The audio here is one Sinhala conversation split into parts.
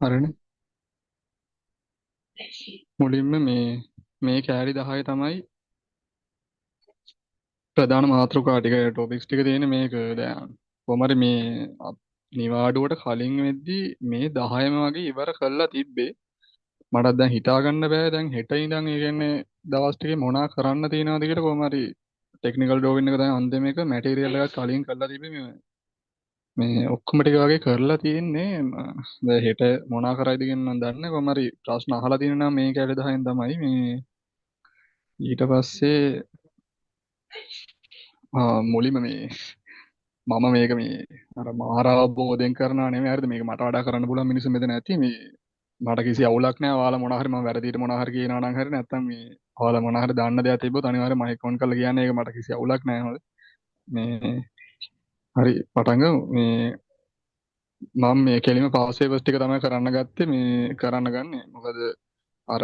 හරිනේ. මුලින්ම මේ කෑලි 10 තමයි ප්‍රධාන මාතෘකා ටික ටොපික්ස් ටික තියෙන්නේ මේක. දැන් කොහමද මේ නිවාඩුවට කලින් වෙද්දි මේ 10ම වගේ ඉවර කරලා තිබ්බේ. මටත් දැන් හිතා ගන්න බෑ දැන් හෙට ඉඳන් ඒ කියන්නේ දවස් ටිකේ මොනා කරන්න තියෙනවද කියලා කොහොම හරි ටෙක්නිකල් ඩ්‍රෝවින් එක දැන් අන්තිම එක මැටීරියල් එකක් කලින් කරලා තිබ්බේ මේ ඔක්කොම ටික වගේ කරලා තියෙන්නේ. දැන් හෙට මොනා කරයිද කියන මම දන්නේ නැහැ. කොහොම හරි ප්‍රශ්න අහලා තියෙනවා නම් මේ කැලේ 10න් තමයි මේ ඊට පස්සේ මුලින්ම මම මේක අර මාර අවබෝධයෙන් කරනවා නෙමෙයි හරිද මේක මට වඩා කරන්න පුළුවන් මිනිස්සු මෙතන ඇති මට කිසි අවුලක් නැහැ ඔයාලා මොනවා හරි මම වැරදියට මොනවා හරි කියනවා නම් හරි නැත්නම් ඔයාලා මොනවා හරි දාන්න දෙයක් තිබ්බොත් අනිවාර්යයෙන් මයික් ඔන් කරලා කියන්නේ ඒක මට කිසි අවුලක් නැහැ හොඳ මේ හරි පටන් ගමු මම මේ කෙලිම පාස් පේපර්ස් ටික තමයි කරන්න ගත්තේ මේ කරන්න ගන්නේ මොකද අර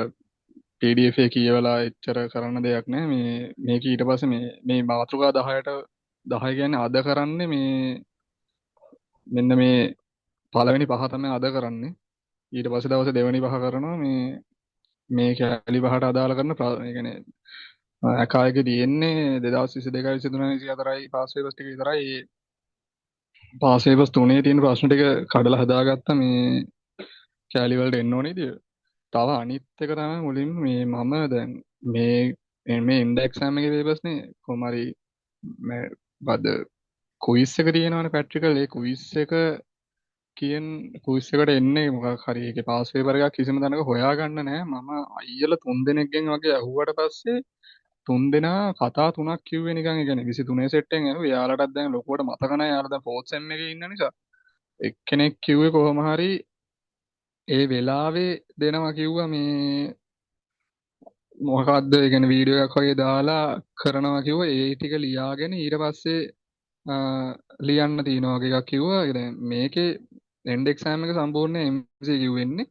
PDF එක කියවලා එච්චර කරන්න දෙයක් නැහැ මේක ඊට පස්සේ මේ මාතෘකා 10ට 10 කියන්නේ අද කරන්නේ මෙන්න මේ පළවෙනි පහ තමයි අද කරන්නේ ඊට පස්සේ දවසේ දෙවෙනි පහ කරනවා මේ කැලි පහට අදාළ කරන ඒ කියන්නේ අකායක තියෙන්නේ 2022 23 24යි පාස් පේපර්ස් ටික විතරයි පාස් පේපර්ස් තුනේ තියෙන ප්‍රශ්න ටික කඩලා හදාගත්ත මේ කැලි වලට එන්න ඕනේ ඉතින් තව අනිත් එක තමයි මුලින්ම මම දැන් මේ ඉන්ඩෙක්ස් එක්සෑම් එකේ පේපර්ස් නේ කොහොම හරි බද කුයිස් එක තියෙනවනේ පැට්‍රිකල් ඒ කුයිස් එකට එන්නේ මොකක් හරි ඒකේ පාස් පේපර් එකක් කිසිම තැනක හොයාගන්න නැහැ මම අයියලා 3 දෙනෙක්ගෙන් වගේ අහුවට පස්සේ 3 දෙනා කතා 3ක් කිව්වේ නිකන් ඒ කියන්නේ 23 සෙට් එකෙන් ඇහුවේ යාළුවටත් දැන් ලොකුවට මතක නැහැ යාළුවා දැන් ෆෝර්ත් සෙම් එකේ ඉන්න නිසා එක්කෙනෙක් කිව්වේ කොහොම හරි ඒ වෙලාවේ දෙනවා කිව්වා මොකක්ද ඒ කියන්නේ වීඩියෝ එකක් වගේ දාලා කරනවා කිව්වා ඒ ටික ලියාගෙන ඊට පස්සේ ලියන්න තියෙනවා වගේ එකක් කිව්වා. ඒ දැන් මේකේ එන්ඩ් එක්සෑම් එක සම්පූර්ණ MCQ වෙන්නේ.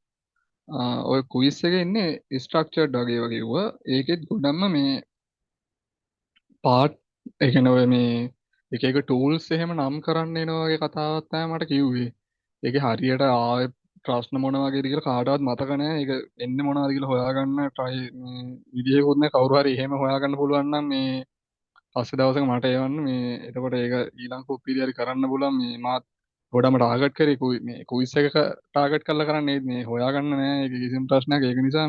ඔය ක්විස් එකේ ඉන්නේ ස්ට්‍රක්චර්ඩ් වගේ ඒවා කිව්වා. ඒකෙත් ගොඩක්ම මේ පාර්ට් ඒ කියන්නේ ඔය මේ එක එක ටූල්ස් එහෙම නම් කරන්න එනවා වගේ කතාවක් තමයි මට කිව්වේ. ඒකේ හරියට ආයේ ප්‍රශ්න මොන වගේද කියලා කාටවත් මතක නැහැ. ඒක එන්නේ මොනවද කියලා හොයාගන්න try මේ විදියකුත් නැහැ. කවුරු හරි එහෙම හොයාගන්න පුළුවන් නම් මේ පස්සේ දවසක මට එවන්න එතකොට ඒක ඊළඟ කුප්පියදී හරි කරන්න පුළුවන් මාත් ගොඩම ටාගට් කරේ මේ කුයිස් එකක ටාගට් කරලා කරන්නේ මේ හොයාගන්න නෑ ඒක කිසිම ප්‍රශ්නයක් ඒක නිසා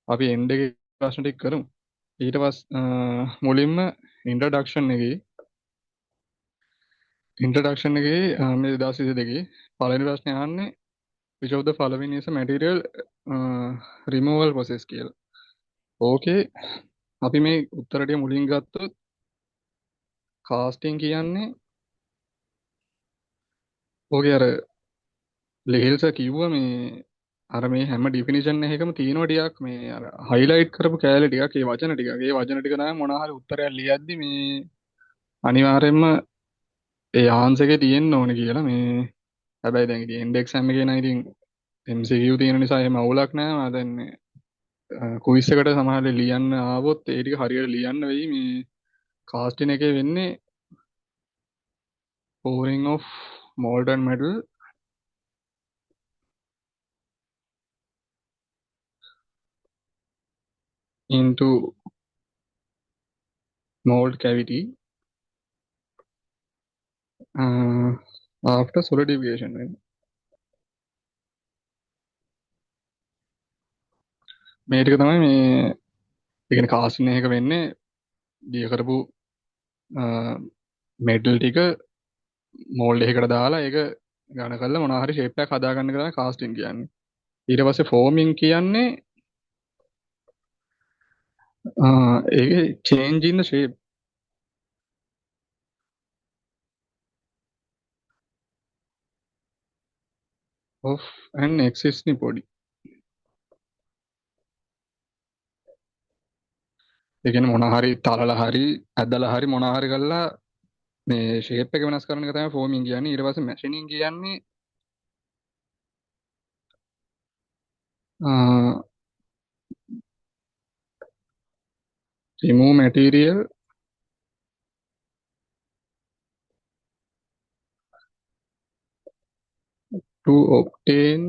අපි එන්ඩ් එකේ ප්‍රශ්න ටික කරමු ඊට පස්සේ මුලින්ම ඉන්ට්‍රොඩක්ෂන් එකේ මේ 2022 පළවෙනි ප්‍රශ්නේ අහන්නේ which of the following is a material removal process කියලා. ඕකේ අපි මේ උත්තර ටික මුලින් ගත්තොත් කාස්ටිං කියන්නේ ඕකේ අර ලෙහෙල්ස කිව්වා අර මේ හැම ඩිෆිනිෂන් එකකම තියෙනවා ටිකක් මේ අර හයිලයිට් කරපු කෑලි ටිකක් ඒ වචන ටික තමයි මොනවා හරි උත්තරයක් ලියද්දි අනිවාර්යයෙන්ම ඒ ආන්සර් එකේ තියෙන්න ඕනේ කියලා හැබැයි දැන් ඉතින් ඉන්ඩෙක්ස් හැම එකේ නම් ඉතින් MCQ තියෙන නිසා එහෙම අවුලක් නැහැ මම දැන් කුයිස් එකට සමහරවිට ලියන්න ආවොත් ඒ ටික හරියට ලියන්න වෙයි කාස්ටින් එකේ වෙන්නේ pouring of molten metal into mold cavity after solidification වෙන්නේ. මේ ටික තමයි ඒ කියන්නේ කාස්ටින් එක වෙන්නේ දිය කරපු මෙටල් ටික මෝල්ඩ් එකකට දාලා ඒක ඝන කරලා මොනවා හරි ෂේප් එකක් හදාගන්න එක තමයි කාස්ටින් කියන්නේ. ඊට පස්සේ ෆෝමින් කියන්නේ ඒකේ change in the shape of an existing body. ඒ කියන්නේ මොනවා හරි තලලා හරි ඇදලා හරි මොනවා හරි කරලා මේ ෂේප් එක වෙනස් කරන එක තමයි ෆෝමින් කියන්නේ. ඊට පස්සේ මැෂිනින් කියන්නේ remove material to obtain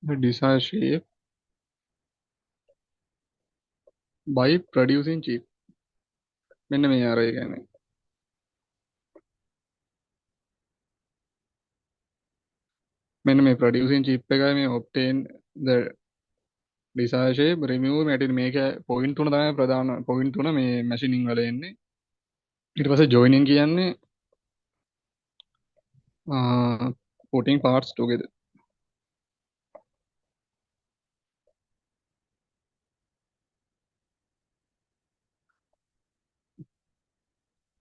the desired shape by producing chip. මෙන්න මේ අර ඒ කියන්නේ මෙන්න මේ producing chip එකයි මේ obtain the desired shape remove material මේක point තුන තමයි ප්‍රධාන point තුන මේ machining වල එන්නේ. ඊට පස්සේ joining කියන්නේ putting parts together.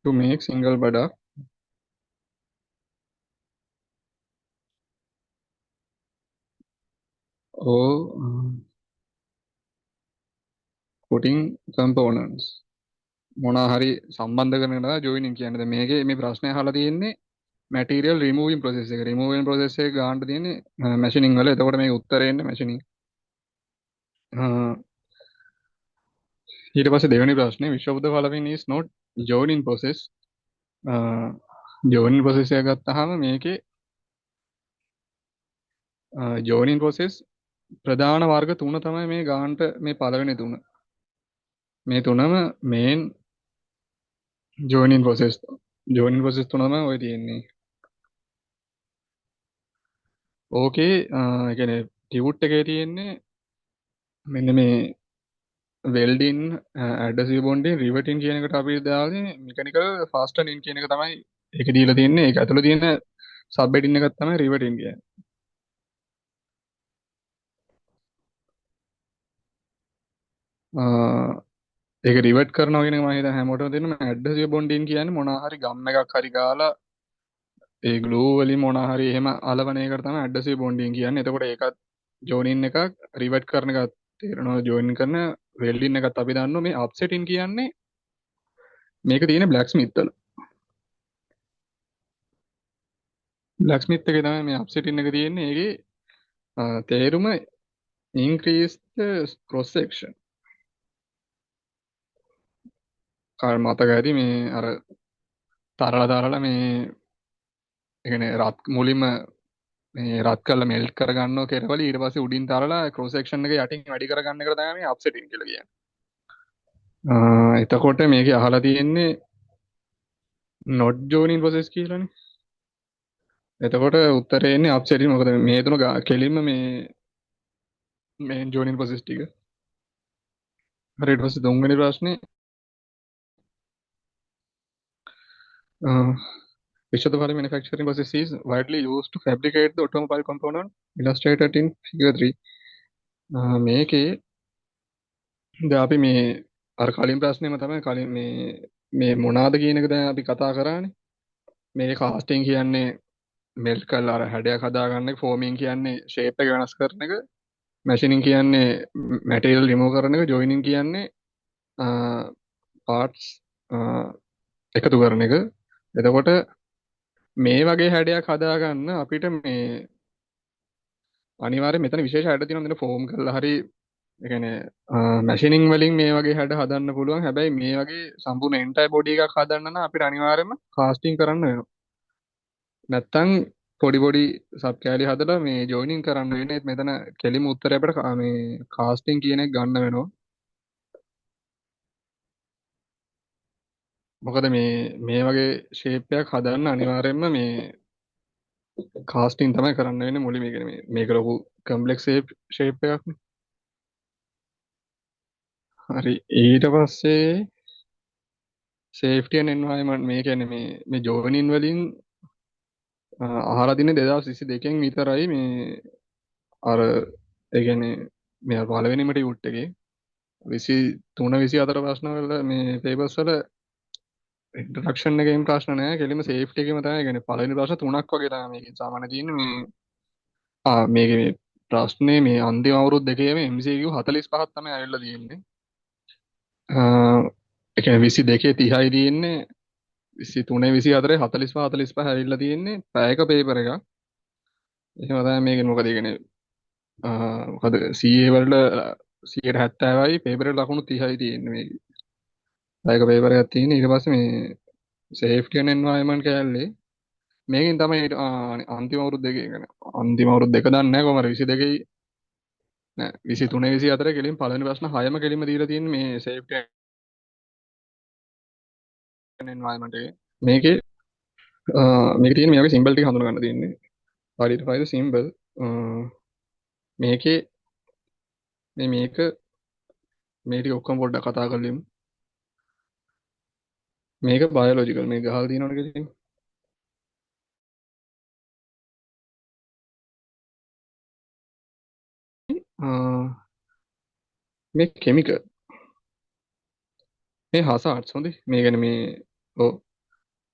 To make single product or putting components මොනවා හරි සම්බන්ධ කරන එක තමයි joining කියන්නේ. දැන් මේකේ මේ ප්‍රශ්නේ අහලා තියෙන්නේ material removing process එක. removing process එක ගන්න තියෙන්නේ machining වල. එතකොට මේක උත්තරේ එන්නේ machining. ඊට පස්සේ දෙවෙනි ප්‍රශ්නේ which of the following is not joining process. joining process එක ගත්තාම මේකේ joining process ප්‍රධාන වර්ග තුන තමයි මේ ගන්නට මේ පළවෙනි තුන. මේ තුනම main joining process තුනම ඔය තියෙන්නේ. ඕකේ ඒ කියන්නේ ටියුට් එකේ තියෙන්නේ මෙන්න මේ welding adhesive bonding riveting කියන එකට අපි දාන්නේ mechanical fastening කියන එක තමයි ඒක දීලා තියෙන්නේ. ඒක ඇතුළේ තියෙන sub heading එකක් තමයි riveting කියන්නේ. ඒක රිවර්ට් කරනවා කියන එක මම හිතන්නේ හැමෝටම තියෙන මේ ඇඩ්හෙසිව් බොන්ඩින් කියන්නේ මොනවා හරි ගම් එකක් හරි ගාලා ඒ ග්ලූ වලින් මොනවා හරි එහෙම අලවන එකට තමයි ඇඩ්හෙසිව් බොන්ඩින් කියන්නේ. එතකොට ඒකත් ජෝනින් එකක් රිවර්ට් කරන එකක් තේරෙනවා. ජෝයින් කරන වෙල්ඩින් එකත් අපි දන්නවා. මේ අප්සෙටින් කියන්නේ මේක තියෙන බ්ලැක් ස්මිත් වල. බ්ලැක් ස්මිත් එකේ තමයි මේ අප්සෙටින් එක තියෙන්නේ. ඒකේ තේරුම increase the cross section. කාර මතක ඇති මේ අර තරලා මේ ඒ කියන්නේ රත් මුලින්ම මේ රත් කරලා මෙල්ට් කරගන්නවා කෙරවල ඊට පස්සේ උඩින් තරලා ක්‍රොස් සෙක්ෂන් එක යටින් වැඩි කරගන්න එක තමයි මේ අප්සෙටින් කියලා කියන්නේ. එතකොට මේකේ අහලා තියෙන්නේ not joining process කියලානේ. එතකොට උත්තරේ එන්නේ අප්සෙටින්. මොකද මේ තුන කෙලින්ම මේ joining process ටික. හරි ඊට පස්සේ තුන්වෙනි ප්‍රශ්නේ which of the following manufacturing process is widely used to fabricate the automobile component illustrated in figure 3. මේකේ දැන් අපි මේ අර කලින් ප්‍රශ්නේම තමයි කලින් මේ මොනවාද කියන එක දැන් අපි කතා කරානේ. මේ කාස්ටිං කියන්නේ මෙල්ට් කරලා අර හැඩයක් හදාගන්න එක, ෆෝමින් කියන්නේ ෂේප් එක වෙනස් කරන එක, මැෂිනින් කියන්නේ මැටීරියල් රිමූව් කරන එක, ජොයිනින් කියන්නේ පාර්ට්ස් එකතු කරන එක. එතකොට මේ වගේ හැඩයක් හදාගන්න අපිට මේ අනිවාර්යයෙන් මෙතන විශේෂ හැඩ තියෙනවා. මෙතන ෆෝම් කරලා හරි ඒ කියන්නේ මැෂිනින් වලින් මේ වගේ හැඩ හදන්න පුළුවන්. හැබැයි මේ වගේ සම්පූර්ණ එන්ටයර් බොඩි එකක් හදන්න නම් අපිට අනිවාර්යයෙන්ම කාස්ටිං කරන්න වෙනවා. නැත්තම් පොඩි සබ් කැලි හදලා මේ ජොයිනින් කරන්න වෙන්නේ. මෙතන කෙලිම උත්තරය අපිට මේ කාස්ටිං කියන එක ගන්න වෙනවා. මොකද මේ වගේ ෂේප් එකක් හදන්න අනිවාර්යයෙන්ම මේ කාස්ටිං තමයි කරන්න වෙන්නේ මුලින්ම. ඒ කියන්නේ මේක ලොකු කම්ප්ලෙක්ස් ෂේප් එකක් නේ. හරි ඊට පස්සේ සේෆ්ටි ඇන්ඩ් එන්වයරන්මන්ට් මේ කියන්නේ මේ ජොයිනින් වලින් අහලා තින්නේ 2022 විතරයි මේ අර ඒ කියන්නේ මේ පළවෙනිම ටියුට් එකේ 23 24 ප්‍රශ්න වල මේ පේපර්ස් වල ඉන්ට්‍රොඩක්ෂන් එකේම ප්‍රශ්න නැහැ. කෙලින්ම සේෆ්ටි එකේම තමයි. කියන්නේ පළවෙනි ප්‍රශ්න තුනක් වගේ තමයි මේකෙන් සාමාන්‍ය තියෙන්නේ. මේකේ මේ ප්‍රශ්නේ මේ අන්තිම අවුරුදු දෙකේම MCQ 45ක් තමයි ඇවිල්ලා තියෙන්නේ. ඒ කියන්නේ 22 30යි තියෙන්නේ 23 24 45 45 ඇවිල්ලා තියෙන්නේ පැයක පේපර් එකක්. එහෙම තමයි මේකෙන් මොකද කියන්නේ මොකද CA වලට 70%යි පේපර් එක ලකුණු 30යි තියෙන්නේ මේකේ. පැයක පේපර් එකක් තියෙන්නේ. ඊට පස්සේ මේ සේෆ්ටි ඇන්ඩ් එන්වයරන්මන්ට් කැලේ මේකෙන් තමයි අන්තිම අවුරුදු දෙකේ කියන්නේ අන්තිම අවුරුදු දෙක දන්නේ නැහැ කොහමද 22යි නෑ 23 24 කෙලින් පළවෙනි ප්‍රශ්න හයම කෙලින්ම දීලා තියෙන්නේ මේ සේෆ්ටි ඇන්ඩ් එන්වයරන්මන්ට් එකේ. මේකේ මේකේ තියෙන මේ වගේ සිම්බල් ටික හඳුනා ගන්න තියෙන්නේ. identify the symbol මේකේ මේක මේ ටික ඔක්කොම පොඩ්ඩක් කතා කරලිමු. මේක බයොලොජිකල් මේක අහලා තියෙනවද කියලා. මේ කෙමිකල් මේ හසාඩ්ස් හොඳේ මේ කියන්නේ මේ ඔව්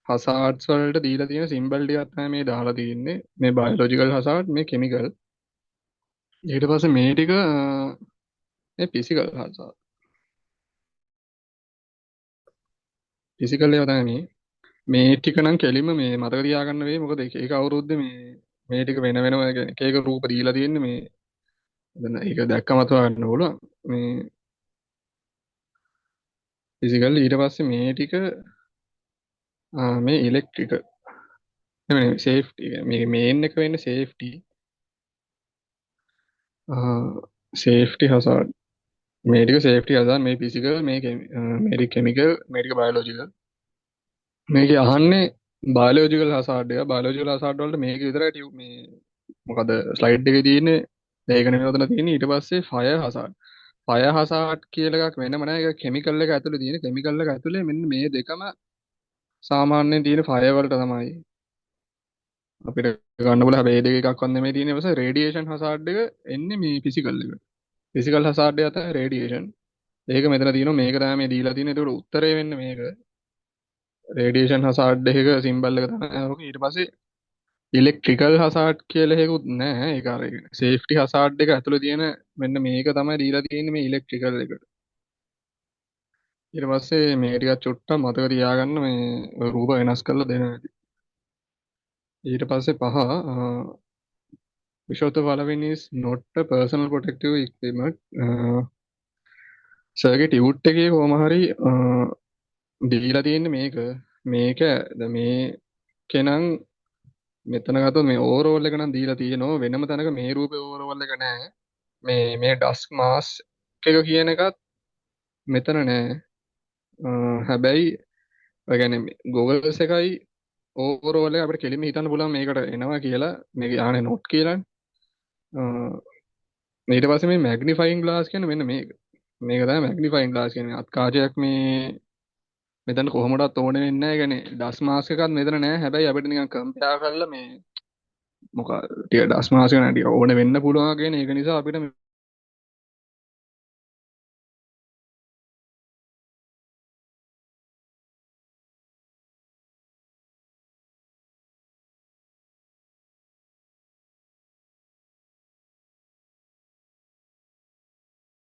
හසාඩ්ස් වලට දීලා තියෙන සිම්බල් ටිකක් තමයි මේ දාලා තියෙන්නේ මේ බයොලොජිකල් හසාඩ් මේ කෙමිකල් ඊට පස්සේ මේ ටික මේ ෆිසිකල් හසාඩ් ෆිසිකල් ඒවා තමයි මේ ටික නම් කෙලින්ම මේ මතක තියාගන්න වෙයි මොකද එක අවුරුද්දේ මේ ටික වෙන වෙනම එක එක රූප දීලා තියෙන්නේ මේ දැන් ඒක දැක්කම අතවා ගන්න පුළුවන් මේ ෆිසිකල් ඊට පස්සේ මේ ටික මේ ඉලෙක්ට්‍රිකල් නෙමෙයි සේෆ්ටි මේ මේන් එක වෙන්නේ සේෆ්ටි සේෆ්ටි හසාඩ් මේ ටික සේෆ්ටි හසාඩ් මේ ෆිසිකල් මේ මේ ටික කෙමිකල් මේ ටික බයොලොජිකල් මේකේ අහන්නේ බයොලොජිකල් හසාඩ් එක බයොලොජිකල් හසාඩ් වලට මේක විතරයි මේ මොකද ස්ලයිඩ් එකේ තියෙන්නේ ඒක නෙමෙයි උතන තියෙන්නේ ඊට පස්සේ ෆයර් හසාඩ් ෆයර් හසාඩ් කියලා එකක් වෙනම නැහැ ඒක කෙමිකල් එක ඇතුලේ තියෙන කෙමිකල් එක ඇතුලේ මෙන්න මේ දෙකම සාමාන්‍යයෙන් තියෙන ෆයර් වලට තමයි අපිට ගන්න බල හැබැයි ඒ දෙක එකක්වත් නෙමෙයි තියෙන්නේ ඊපස්සේ රේඩියේෂන් හසාඩ් එක එන්නේ මේ ෆිසිකල් එක ෆිසිකල් හසාඩ් එක තමයි රේඩියේෂන් ඒක මෙතන තියෙනවා මේක තමයි මේ දීලා තියෙන්නේ ඒකට උත්තරේ වෙන්නේ මේක රේඩියේෂන් හසාඩ් එක සිම්බල් එක තමයි ඕක ඊට පස්සේ ඉලෙක්ට්‍රිකල් හසාඩ් කියලා එකකුත් නැහැ ඒක අර සේෆ්ටි හසාඩ් එක ඇතුලේ තියෙන මෙන්න මේක තමයි දීලා තියෙන්නේ මේ ඉලෙක්ට්‍රිකල් එකට ඊට පස්සේ මේ ටිකක් චුට්ටක් මතක තියාගන්න මේ රූප වෙනස් කරලා දෙන හැටි ඊට පස්සේ පහ which of the following is not a personal protective equipment සර්ගේ ටියුට් එකේ කොහම හරි දීලා තියෙන්නේ මේක දැන් මේ කෙනං මෙතන ගත්තොත් මේ ඕවරෝල් එක නම් දීලා තියෙනවා වෙනම තැනක මේ රූපේ ඕවරෝල් එක නැහැ මේ ඩස්ක් මාස්ක් එක කියන එකත් මෙතන නෑ හැබැයි ඔය කියන්නේ Googles එකයි ඕවරෝල් එක අපිට කෙලින්ම හිතන්න පුළුවන් මේකට එනවා කියලා මේක ආනේ නොට් කියලා ඊට පස්සේ මේ මැග්නිෆයිං ග්ලාස් කියන්නේ මෙන්න මේක තමයි මැග්නිෆයිං ග්ලාස් කියන්නේ අත් කාචයක් මේ මෙතන කොහොමදත් ඕනේ වෙන්නේ නැහැ. يعني ඩස් මාස්ක් එකක් මෙතන නැහැ. හැබැයි අපිට නිකන් කම්පෙයාර් කරලා මේ මොකක් ටික ඩස් මාස්ක් එක ටික ඕනේ වෙන්න පුළුවන් කියන ඒක නිසා අපිට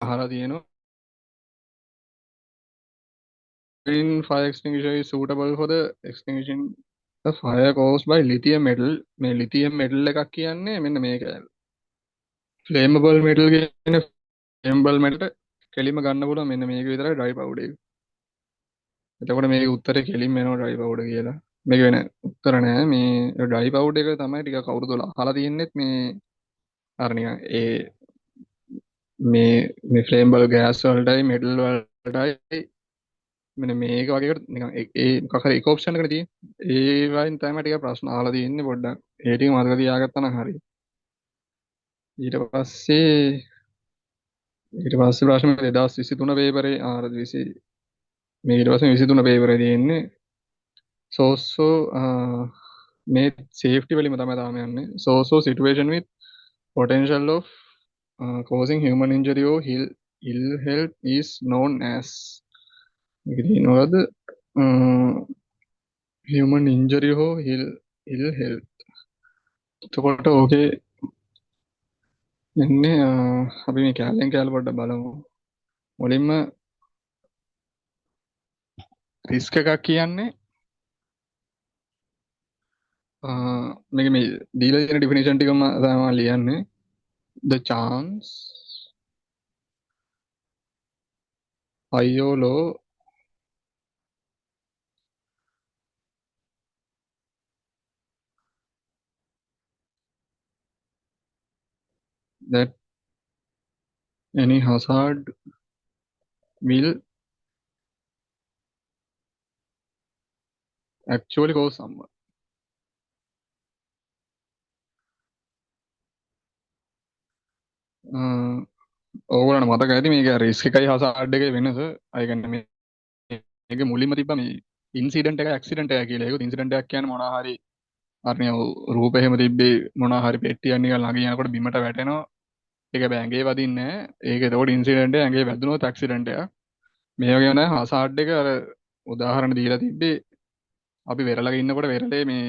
අහලා තියෙනවා green fire extinguisher is suitable for the extinguishing the fire caused by lithium metal මේ lithium metal එකක් කියන්නේ මෙන්න මේක flammable metal කියන්නේ flammable metal කෙලින්ම ගන්න පුළුවන් මෙන්න මේක විතරයි dry powder එක. එතකොට මේකේ උත්තරේ කෙලින්ම එනවා dry powder කියලා. මේක වෙන උත්තර නෑ මේ dry powder එක තමයි ටික කවුරුද අහලා තියෙන්නෙත් මේ අර නිකන් මේ ෆ්ලේම්බල් ගෑස් වලටයි මෙටල් වලටයි මෙන්න මේක වගේ නිකන් ඒ මොකක් හරි එක ඔප්ෂන් එකකට තියෙන ඒ වයින් තමයි ටික ප්‍රශ්න අහලා තියෙන්නේ පොඩ්ඩක් ඒ ටික මතක තියාගත්තා නම් හරි ඊට පස්සේ ප්‍රශ්න 2023 පේපරේ 20 මේ ඊට පස්සේ 23 පේපරේ තියෙන්නේ සෝසෝ මේ සේෆ්ටි වලින්ම තමයි තාම යන්නේ සෝසෝ situation with potential of causing human injury or ill health is known as මේක තියෙනවද human injury හෝ ill health එතකොට ඕකේ එන්නේ අපි මේ කැලෙන් කැල පොඩ්ඩක් බලමු මුලින්ම රිස්ක් එකක් කියන්නේ මේක මේ දීලා තියෙන ඩිෆිනිෂන් ටිකම තමයි ලියන්නේ the chance අයියෝ ලෝ that any hazard will actually cause someone. ඕගොල්ලන්ට මතක ඇති මේක රිස්ක් එකයි hazard එකේ වෙනස. අය කියන්නේ මේක මුලින්ම තිබ්බ මේ ඉන්සිඩන්ට් එක ඇක්සිඩන්ට් එක කියලා. ඒක ඉන්සිඩන්ට් එකක් කියන්නේ මොනවා හරි අරනේ රූප එහෙම තිබ්බේ මොනවා හරි පෙට්ටියක් නිකන් ළඟ යනකොට බිමට වැටෙනවා. ඒක බෑ ඇඟේ වදින්නේ නැහැ. ඒක ඒතකොට ඉන්සිඩන්ට් එක ඇඟේ වැදුනොත් ඇක්සිඩන්ට් එකක්. මේ වගේ නෑ hazard එක අර උදාහරණ දීලා තිබ්බේ අපි වෙරළක ඉන්නකොට වෙරළේ මේ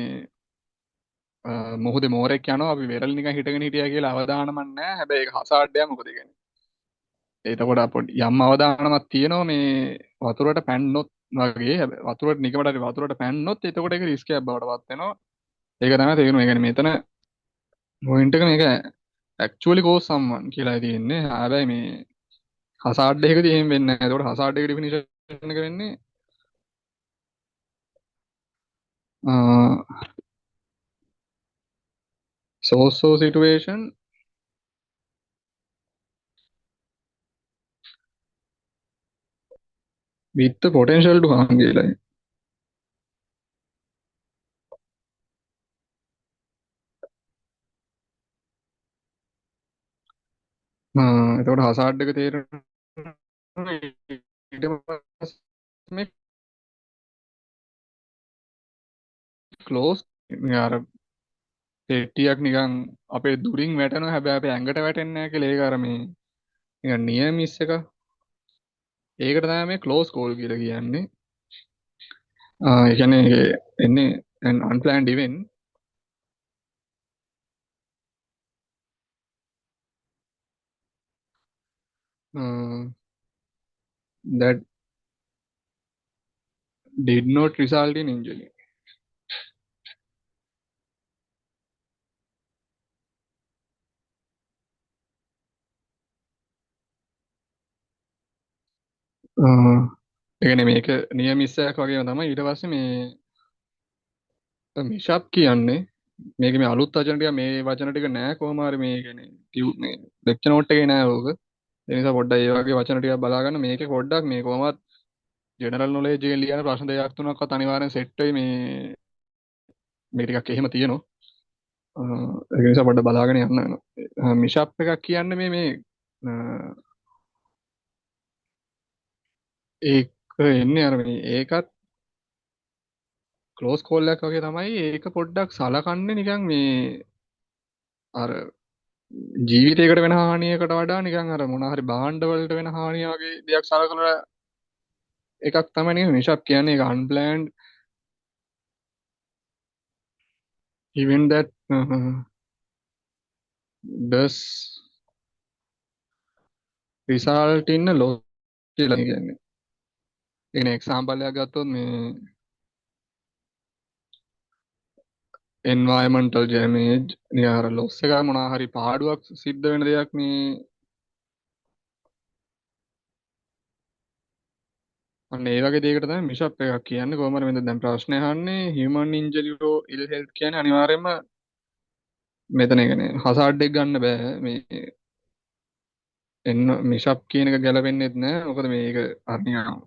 මොහොතේ මෝරෙක් යනවා අපි වෙරළ නිකන් හිටගෙන හිටියා කියලා අවදානමක් නැහැ. හැබැයි ඒක hazard එකක් මොකද කියන්නේ. එතකොට අපොඩි යම් අවදානමක් තියෙනවා මේ වතුරට පැන්නොත් වගේ වතුරට නිකමට හරි වතුරට පැන්නොත් එතකොට ඒක රිස්ක් එකක් බවට පත් වෙනවා. ඒක තමයි තේරෙන්නේ. ඒ කියන්නේ මෙතන පොයින්ට් එක මේක actually cause someone කියලා තියෙන්නේ. හැබැයි මේ hazard එකකදී එහෙම වෙන්නේ නැහැ. එතකොට hazard එක definition එක වෙන්නේ so situation with the potential to harm කියලා. එතකොට hazard එක තේරෙනවා ඊට පස්සේ මේ close අර පෙට්ටියක් නිකන් අපේ දුරින් වැටෙනවා හැබැයි අපේ ඇඟට වැටෙන්නේ නැහැ කියලා ඒක අර මේ නිකන් නියර් මිස් එක. ඒකට තමයි මේ close call කියලා කියන්නේ. ඒ කියන්නේ එන්නේ an unplanned event that did not result in injury. ඒ කියන්නේ මේක නියර් මිස් එකක් වගේම තමයි. ඊට පස්සේ මේ මිෂප් කියන්නේ මේක මේ අලුත් වචන ටික මේ වචන ටික නෑ කොහොම හරි මේ කියන්නේ මේ ලෙක්චර් නෝට් එකේ නෑ ඕක. ඒ නිසා පොඩ්ඩක් ඒ වගේ වචන ටිකක් බලා ගන්න. මේකේ පොඩ්ඩක් මේ කොහොමවත් ජෙනරල් නොලෙජ් එකෙන් ලියන ප්‍රශ්න දෙකක් තුනක්වත් අනිවාර්යෙන් සෙට් වෙයි මේ ටිකක් එහෙම තියෙනවා. ඒක නිසා පොඩ්ඩක් බලාගෙන යන්න වෙනවා. මිෂප් එකක් කියන්නේ මේ ඒක එන්නේ අර මේ ඒකත් ක්ලෝස් කෝල් එකක් වගේ තමයි. ඒක පොඩ්ඩක් සලකන්නේ නිකන් මේ අර ජීවිතයකට වෙන හානියකට වඩා නිකන් අර මොනවා හරි භාණ්ඩ වලට වෙන හානිය වගේ දෙයක් සලකලා එකක් තමයි නේ මිෂප් කියන්නේ. ඒක unplanned event that does result in a loss කියලා කියන්නේ. ඒ කියන්නේ එක්සැම්පල් එකක් ගත්තොත් මේ environmental damage නිකන් අර loss එක මොනවා හරි පාඩුවක් සිද්ධ වෙන දෙයක් මේ අන්න ඒ වගේ දෙයකට තමයි මිෂප් එකක් කියන්නේ. කොහොමද මෙතන දැන් ප්‍රශ්නේ අහන්නේ human injury or ill health කියන්නේ අනිවාර්යයෙන්ම මෙතන කියන්නේ hazard එක ගන්න බෑ. මේ එන්න මිෂප් කියන එක ගැලපෙන්නේත් නෑ. මොකද මේක අනිවාර්යයෙන්ම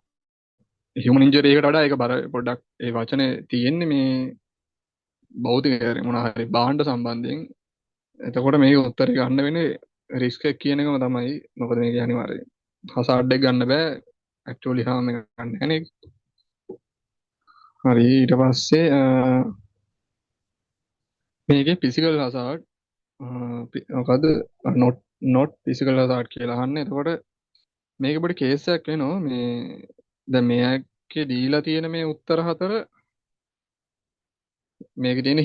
human injury එකට වඩා ඒක බර පොඩ්ඩක් ඒ වචනේ තියෙන්නේ මේ භෞතික මොනවා හරි භාණ්ඩ සම්බන්ධයෙන්. එතකොට මේක උත්තරේ ගන්න වෙන්නේ රිස්ක් එක කියන එකම තමයි. මොකද මේක අනිවාර්යයෙන් hazard එක ගන්න බෑ. actually harm එක ගන්න නැහැ නේ. හරි ඊට පස්සේ මේකේ physical hazard මොකද not physical hazard කියලා අහන්නේ. එතකොට මේක පොඩි කේස් එකක් වෙනවා. මේ දැන් මේකේ දීලා තියෙන මේ උත්තර හතර මේකේ තියෙන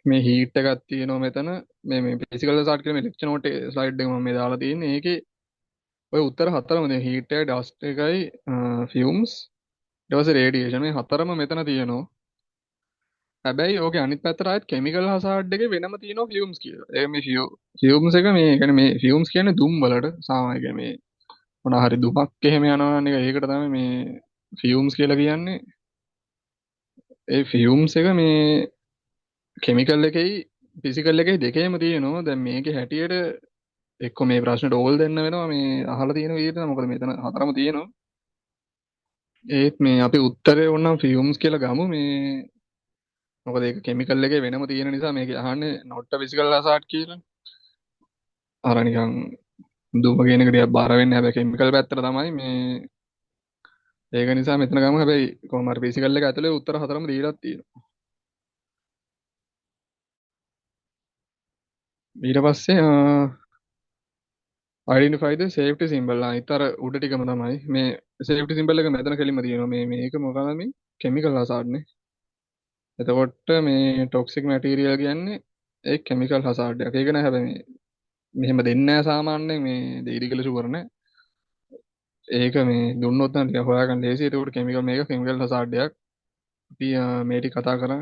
මේ හීට් එකක් තියෙනවා මෙතන. මේ physical hazard කියලා මේ lecture note එකේ slide එක මම මේ දාලා තියෙන්නේ. ඒකේ ඔය උත්තර හතරම දැන් හීට් එකයි dust එකයි fumes ඊට පස්සේ radiation මේ හතරම මෙතන තියෙනවා. හැබැයි ඕකේ අනිත් පැත්තට ආයෙත් chemical hazard එකේ වෙනම තියෙනවා fumes කියලා. ඒ මේ fumes එක මේ කියන්නේ මේ fumes කියන්නේ දුම් වලට සාමාන්‍ය කියන්නේ මේ මොනවා හරි දුමක් එහෙම යනවා නේද? ඒකට තමයි මේ fumes කියලා කියන්නේ. ඒ fumes එක මේ chemical එකයි physical එකයි දෙකේම තියෙනවා. දැන් මේකේ හැටියට එක්ක මේ ප්‍රශ්නට ඕල් දෙන්න වෙනවා මේ අහලා තියෙන විදිහට. මොකද මෙතන හතරම තියෙනවා. ඒත් මේ අපි උත්තරේ ඕනනම් ෆියුම්ස් කියලා ගමු මේ. මොකද ඒක කෙමිකල් එකේ වෙනම තියෙන නිසා මේක අහන්නේ not a physical hazard කියලා. අර නිකන් දුම කියන එක ටිකක් බාර වෙන්නේ හැබැයි කෙමිකල් පැත්තට තමයි මේ. ඒක නිසා මෙතන ගමු. හැබැයි කොහොම හරි ෆිසිකල් එක ඇතුලේ උත්තර හතරම දීලා තියෙනවා. ඊට පස්සේ identify the safety symbol. අනිත් අර උඩ ටිකම තමයි මේ safety symbol එක මෙතන කෙලින්ම තියෙනවා. මේක මොකක්ද මේ chemical hazard නේ. එතකොට මේ toxic material කියන්නේ ඒ chemical hazard එකක්. ඒක නෑ හැබැයි මේ මෙහෙම දෙන්නේ නැහැ සාමාන්‍යයෙන් මේ දෙයිද කියලා ෂුවර් නෑ. ඒක මේ දුන්නොත් නම් ටිකක් හොයාගන්න ලේසි. ඒකට chemical මේක chemical hazard එකක්. අපි මේ ටික කතා කරා.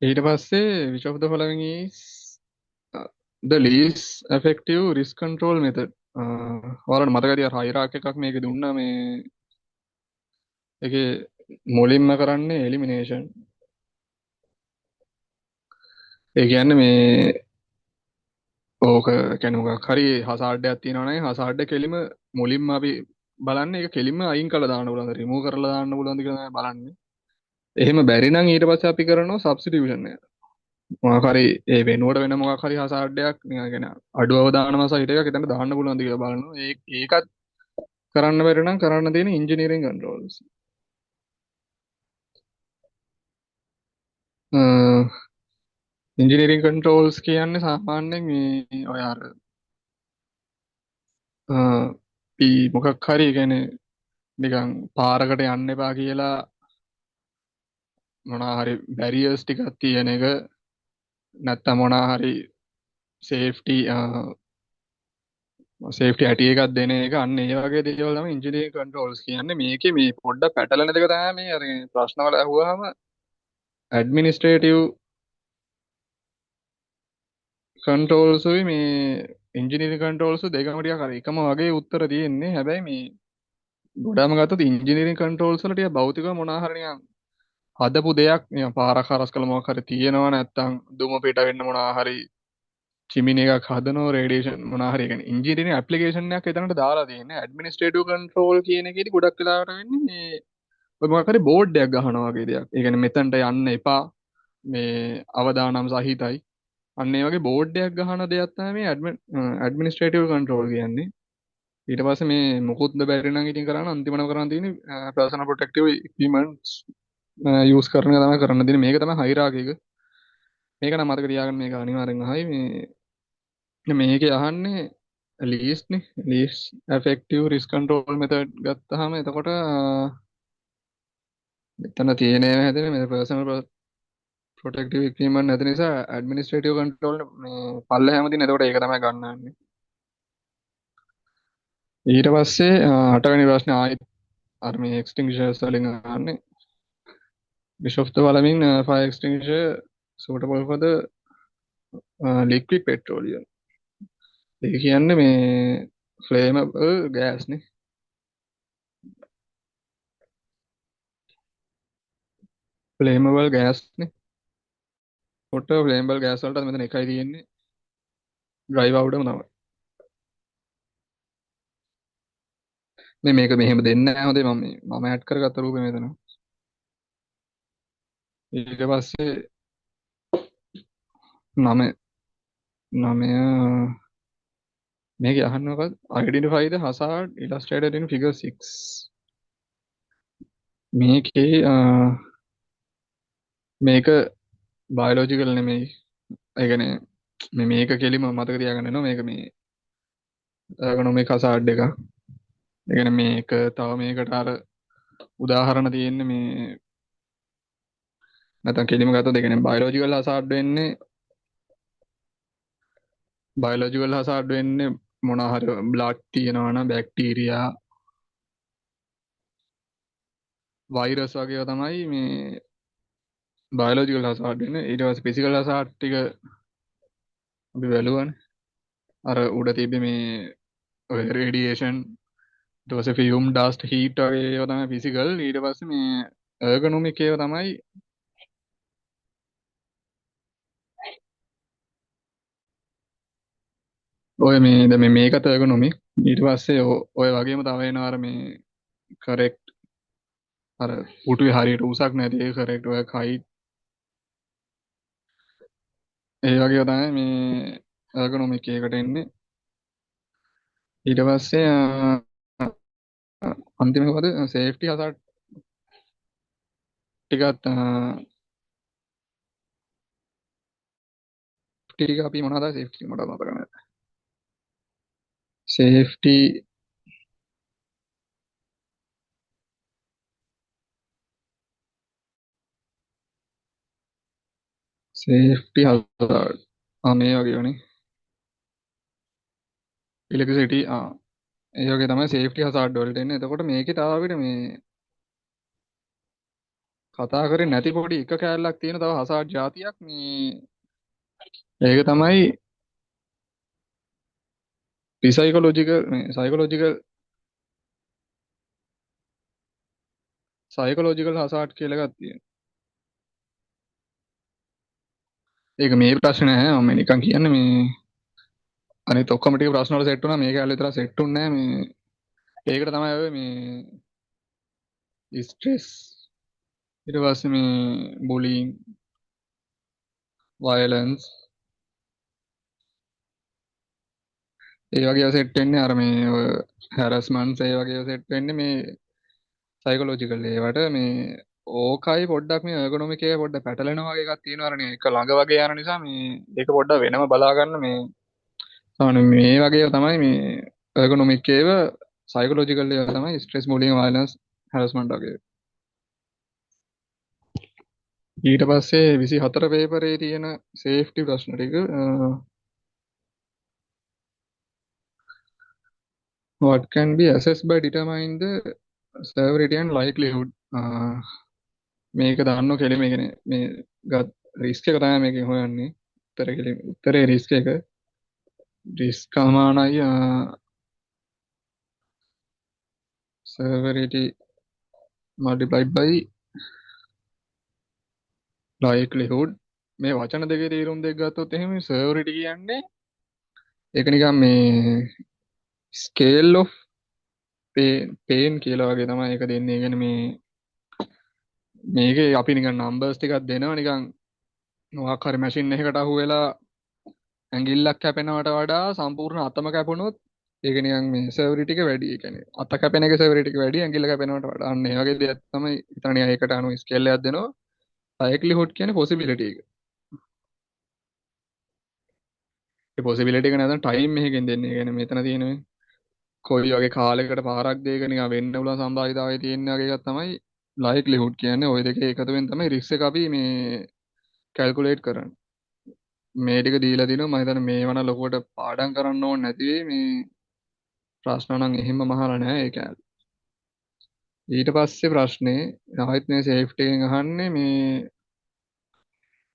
ඊට පස්සේ which of the following is the least effective risk control method. ඔයාලට මතකද අර හයිරාක් එකක් මේකේ දුන්නා මේ ඒකේ මුලින්ම කරන්නේ එලිමිනේෂන්. ඒ කියන්නේ මේ ඕක කියන්නේ මොකක් හරි හසාඩ් එකක් තියෙනවා නම් හසාඩ් එක කෙලිම මුලින්ම අපි බලන්නේ ඒක කෙලින්ම අයින් කරලා දාන්න පුළුවන්ද රිමූව් කරලා දාන්න පුළුවන්ද කියලා තමයි බලන්නේ. එහෙම බැරි නම් ඊට පස්සේ අපි කරනවා සබ්ස්ටිටියුෂන් එක. මොකක් හරි ඒ වෙනුවට වෙන මොකක් හරි හසාඩ් එකක් නිකන් කියන්නේ අඩු අවදානම සහිත එකක් එතන දාන්න පුළුවන්ද කියලා බලනවා. ඒකත් කරන්න බැරි නම් කරන්න තියෙන ඉන්ජිනියරින් කන්ට්‍රෝල්ස්. ඉන්ජිනියරින් කන්ට්‍රෝල්ස් කියන්නේ සාමාන්‍යයෙන් මේ ඔය අර මොකක් හරි කියන්නේ නිකන් පාරකට යන්න එපා කියලා මොනවා හරි බැරියර්ස් ටිකක් තියෙන එක නැත්තම් මොනවා හරි සේෆ්ටි සේෆ්ටි ඇටි එකක් දෙන එක අන්න ඒ වගේ දේවල් තමයි ඉන්ජිනියරින් කන්ට්‍රෝල්ස් කියන්නේ. මේකේ මේ පොඩ්ඩක් පැටලෙන දෙක තමයි මේ අර ප්‍රශ්නවල අහුවාම ඇඩ්මිනිස්ට්‍රේටිව් කන්ට්‍රෝල්ස් උයි මේ ඉන්ජිනියරින් කන්ට්‍රෝල්ස් දෙකම ටිකක් අර එකම වගේ උත්තර තියෙන්නේ. හැබැයි මේ ගොඩාම ගත්තොත් ඉන්ජිනියරින් කන්ට්‍රෝල්ස් වල ටික භෞතිකව මොනවා හරි නිකන් හදපු දෙයක් නිකන් පාරක් හරස් කළ මොකක් හරි තියෙනවා නැත්තම් දුම පිට වෙන්න මොනවා හරි චිමිනි එකක් හදනවා රේඩියේෂන් මොනවා හරි කියන්නේ ඉන්ජිනියරින් ඇප්ලිකේෂන් එකක් එතනට දාලා තියෙන්නේ. ඇඩ්මිනිස්ට්‍රේටිව් කන්ට්‍රෝල් කියන එකේදී ගොඩක් වෙලාවට වෙන්නේ මේ ඔය මොකක් හරි බෝඩ් එකක් ගහනවා වගේ දෙයක්. ඒ කියන්නේ මෙතනට යන්න එපා මේ අවදානම් සහිතයි. අන්න ඒ වගේ බෝඩ් එකක් ගහන දෙයක් තමයි මේ ඇඩ්මිනිස්ට්‍රේටිව් කන්ට්‍රෝල් කියන්නේ. ඊට පස්සේ මේ මොකුත් බැරි නම් ඉතින් කරන්න අන්තිමනම කරන්න තියෙන්නේ පර්සනල් ප්‍රොටෙක්ටිව් ඉක්විප්මන්ට්ස් යූස් කරන එක තමයි කරන්න තියෙන්නේ. මේක තමයි හයිරාකි එක. මේක නම් මතක තියාගන්න මේක අනිවාර්යෙන් අහයි මේ මේකේ අහන්නේ least නේ least effective risk control method ගත්තාම එතකොට මෙතන තියෙන්නේ හැදෙන්නේ මේ personal protective equipment නැති නිසා administrative control මේ පල්ලෙහාම තියෙන. එතකොට ඒක තමයි ගන්නන්නේ. ඊට පස්සේ අටවෙනි ප්‍රශ්නේ ආයෙත් අර මේ extinguishers වලින් අහන්නේ which of the following fire extinguisher suitable for the liquid petroleum. ඒ කියන්නේ මේ flammable gas නේ. flammable gas නේ. කොට flammable gas වලට මෙතන එකයි තියෙන්නේ dry powder තමයි. මේක මෙහෙම දෙන්නේ නැහැ. හොඳේ මම ඇඩ් කරගත්ත රූපේ මෙතන. ඊට පස්සේ 9 මේක අහන්න මොකද identify the hazard illustrated in figure 6. මේකේ මේක බයොලොජිකල් නෙමෙයි. ඒ කියන්නේ මේක කෙලිම මතක තියාගන්න වෙනවා. මේක මේ ergonomic hazard එක. ඒ කියන්නේ මේක තව මේකට අර උදාහරණ තියෙන්නේ මේ නැත්නම් කෙලිම ගත්තොත් ඒ කියන්නේ බයොලොජිකල් hazard වෙන්නේ බයොලොජිකල් hazard වෙන්නේ මොනවා හරි බ්ලඩ් තියෙනවා නම් බැක්ටීරියා වෛරස් වගේ ඒවා තමයි මේ බයොලොජිකල් hazard වෙන්නේ. ඊට පස්සේ ෆිසිකල් hazard ටික අපි බැලුවානේ. අර උඩ තිබ්බේ මේ ඔය රේඩියේෂන් ඊට පස්සේ ෆියුම් ඩස්ට් හීට් වගේ ඒවා තමයි ෆිසිකල්. ඊට පස්සේ මේ ergonomic ඒවා තමයි ඔය මේ දැන් මේකත් ergonomic ඊට පස්සේ ඔය වගේම තව එනවා අර මේ correct අර පුටුවේ හරියට උසක් නැති ඒ correct ඔය height ඒ වගේ තමයි මේ ergonomic එකකට එන්නේ. ඊට පස්සේ අන්තිම එක මොකද safety hazard ටිකත් ටික අපි මොනවද safety මට මතක නැහැ. safety safety hazard මේ වගේ වනේ electricity ඒ වගේ තමයි safety hazard වලට එන්නේ. එතකොට මේකේ තව අපිට මේ කතා කරේ නැති පොඩි එක කෑල්ලක් තියෙන තව hazard జాතියක් මේ ඒක තමයි psychological මේ psychological hazard කියලා එකක් තියෙනවා. ඒක මේ ප්‍රශ්නේ නැහැ මම නිකන් කියන්නේ මේ අනිත් ඔක්කොම ටික ප්‍රශ්න වල සෙට් වුණා මේ කැලේ විතර සෙට් වුන්නේ නැහැ මේ ඒකට තමයි ඔය මේ ස්ට්‍රෙස් ඊට පස්සේ මේ බුලින් වයලන්ස් ඒ වගේ සෙට් වෙන්නේ අර මේ ඔය හැරස්මන්ට්ස් ඒ වගේ සෙට් වෙන්නේ මේ සයිකොලොජිකල් ඒවට මේ ඕකයි පොඩ්ඩක් මේ ergonomic එකේ පොඩ්ඩක් පැටලෙනවා වගේ එකක් තියෙනවානේ එක ළඟ වගේ යන නිසා මේ ඒක පොඩ්ඩක් වෙනම බලා ගන්න මේ මේ වගේ තමයි මේ ergonomic ඒව සයිකොලොජිකල් ඒවා තමයි ස්ට්‍රෙස් බුලින් වයලන්ස් හැරස්මන්ට් වගේ ඊට පස්සේ 24 පේපරේ තියෙන සේෆ්ටි ප්‍රශ්න ටික what can be assessed by determining the severity and likelihood මේක දාන්න කෙලෙ මේ කියන්නේ මේ ගත් රිස්ක් එක තමයි මේකෙන් හොයන්නේ උත්තර කෙලෙ උත්තරේ රිස්ක් එක risk අමානයි severity multiplied by likelihood මේ වචන දෙකේ තේරුම් දෙක ගත්තොත් එහෙම severity කියන්නේ ඒක නිකන් මේ scale of pain කියලා වගේ තමයි ඒක දෙන්නේ. ඒ කියන්නේ මේකේ අපි නිකන් numbers ටිකක් දෙනවා නිකන් මොකක් හරි මැෂින් එකකට අහු වෙලා ඇඟිල්ලක් කැපෙනවට වඩා සම්පූර්ණ අතම කැපුණොත් ඒක නිකන් මේ severity එක වැඩි. ඒ කියන්නේ අත කැපෙන එක severity එක වැඩි ඇඟිල්ල කැපෙනවට වඩා. අන්න ඒ වගේ දෙයක් තමයි හිතන්නේ ඒකට අනුව ස්කේල් එකක් දෙනවා. likelihood කියන්නේ possibility එක. ඒ possibility එක නැත්නම් time එකකින් දෙන්නේ. ඒ කියන්නේ මෙතන තියෙන කොයි වගේ කාලයකට පාරක් දෙයක නිකන් වෙන්න පුළුවන් සම්භාවිතාවය තියෙන වගේ එකක් තමයි likelihood කියන්නේ. ওই දෙකේ එකතුවෙන් තමයි risk එක අපි මේ calculate කරන්නේ. මේ ටික දීලා දිනවා මම හිතන්නේ මේවන ලොකුවට පාඩම් කරන්න ඕනේ නැති වෙයි මේ ප්‍රශ්න නම් එහෙම මහලා නැහැ ඒක. ඊට පස්සේ ප්‍රශ්නේ ආයෙත් මේ සේෆ්ටි එකෙන් අහන්නේ මේ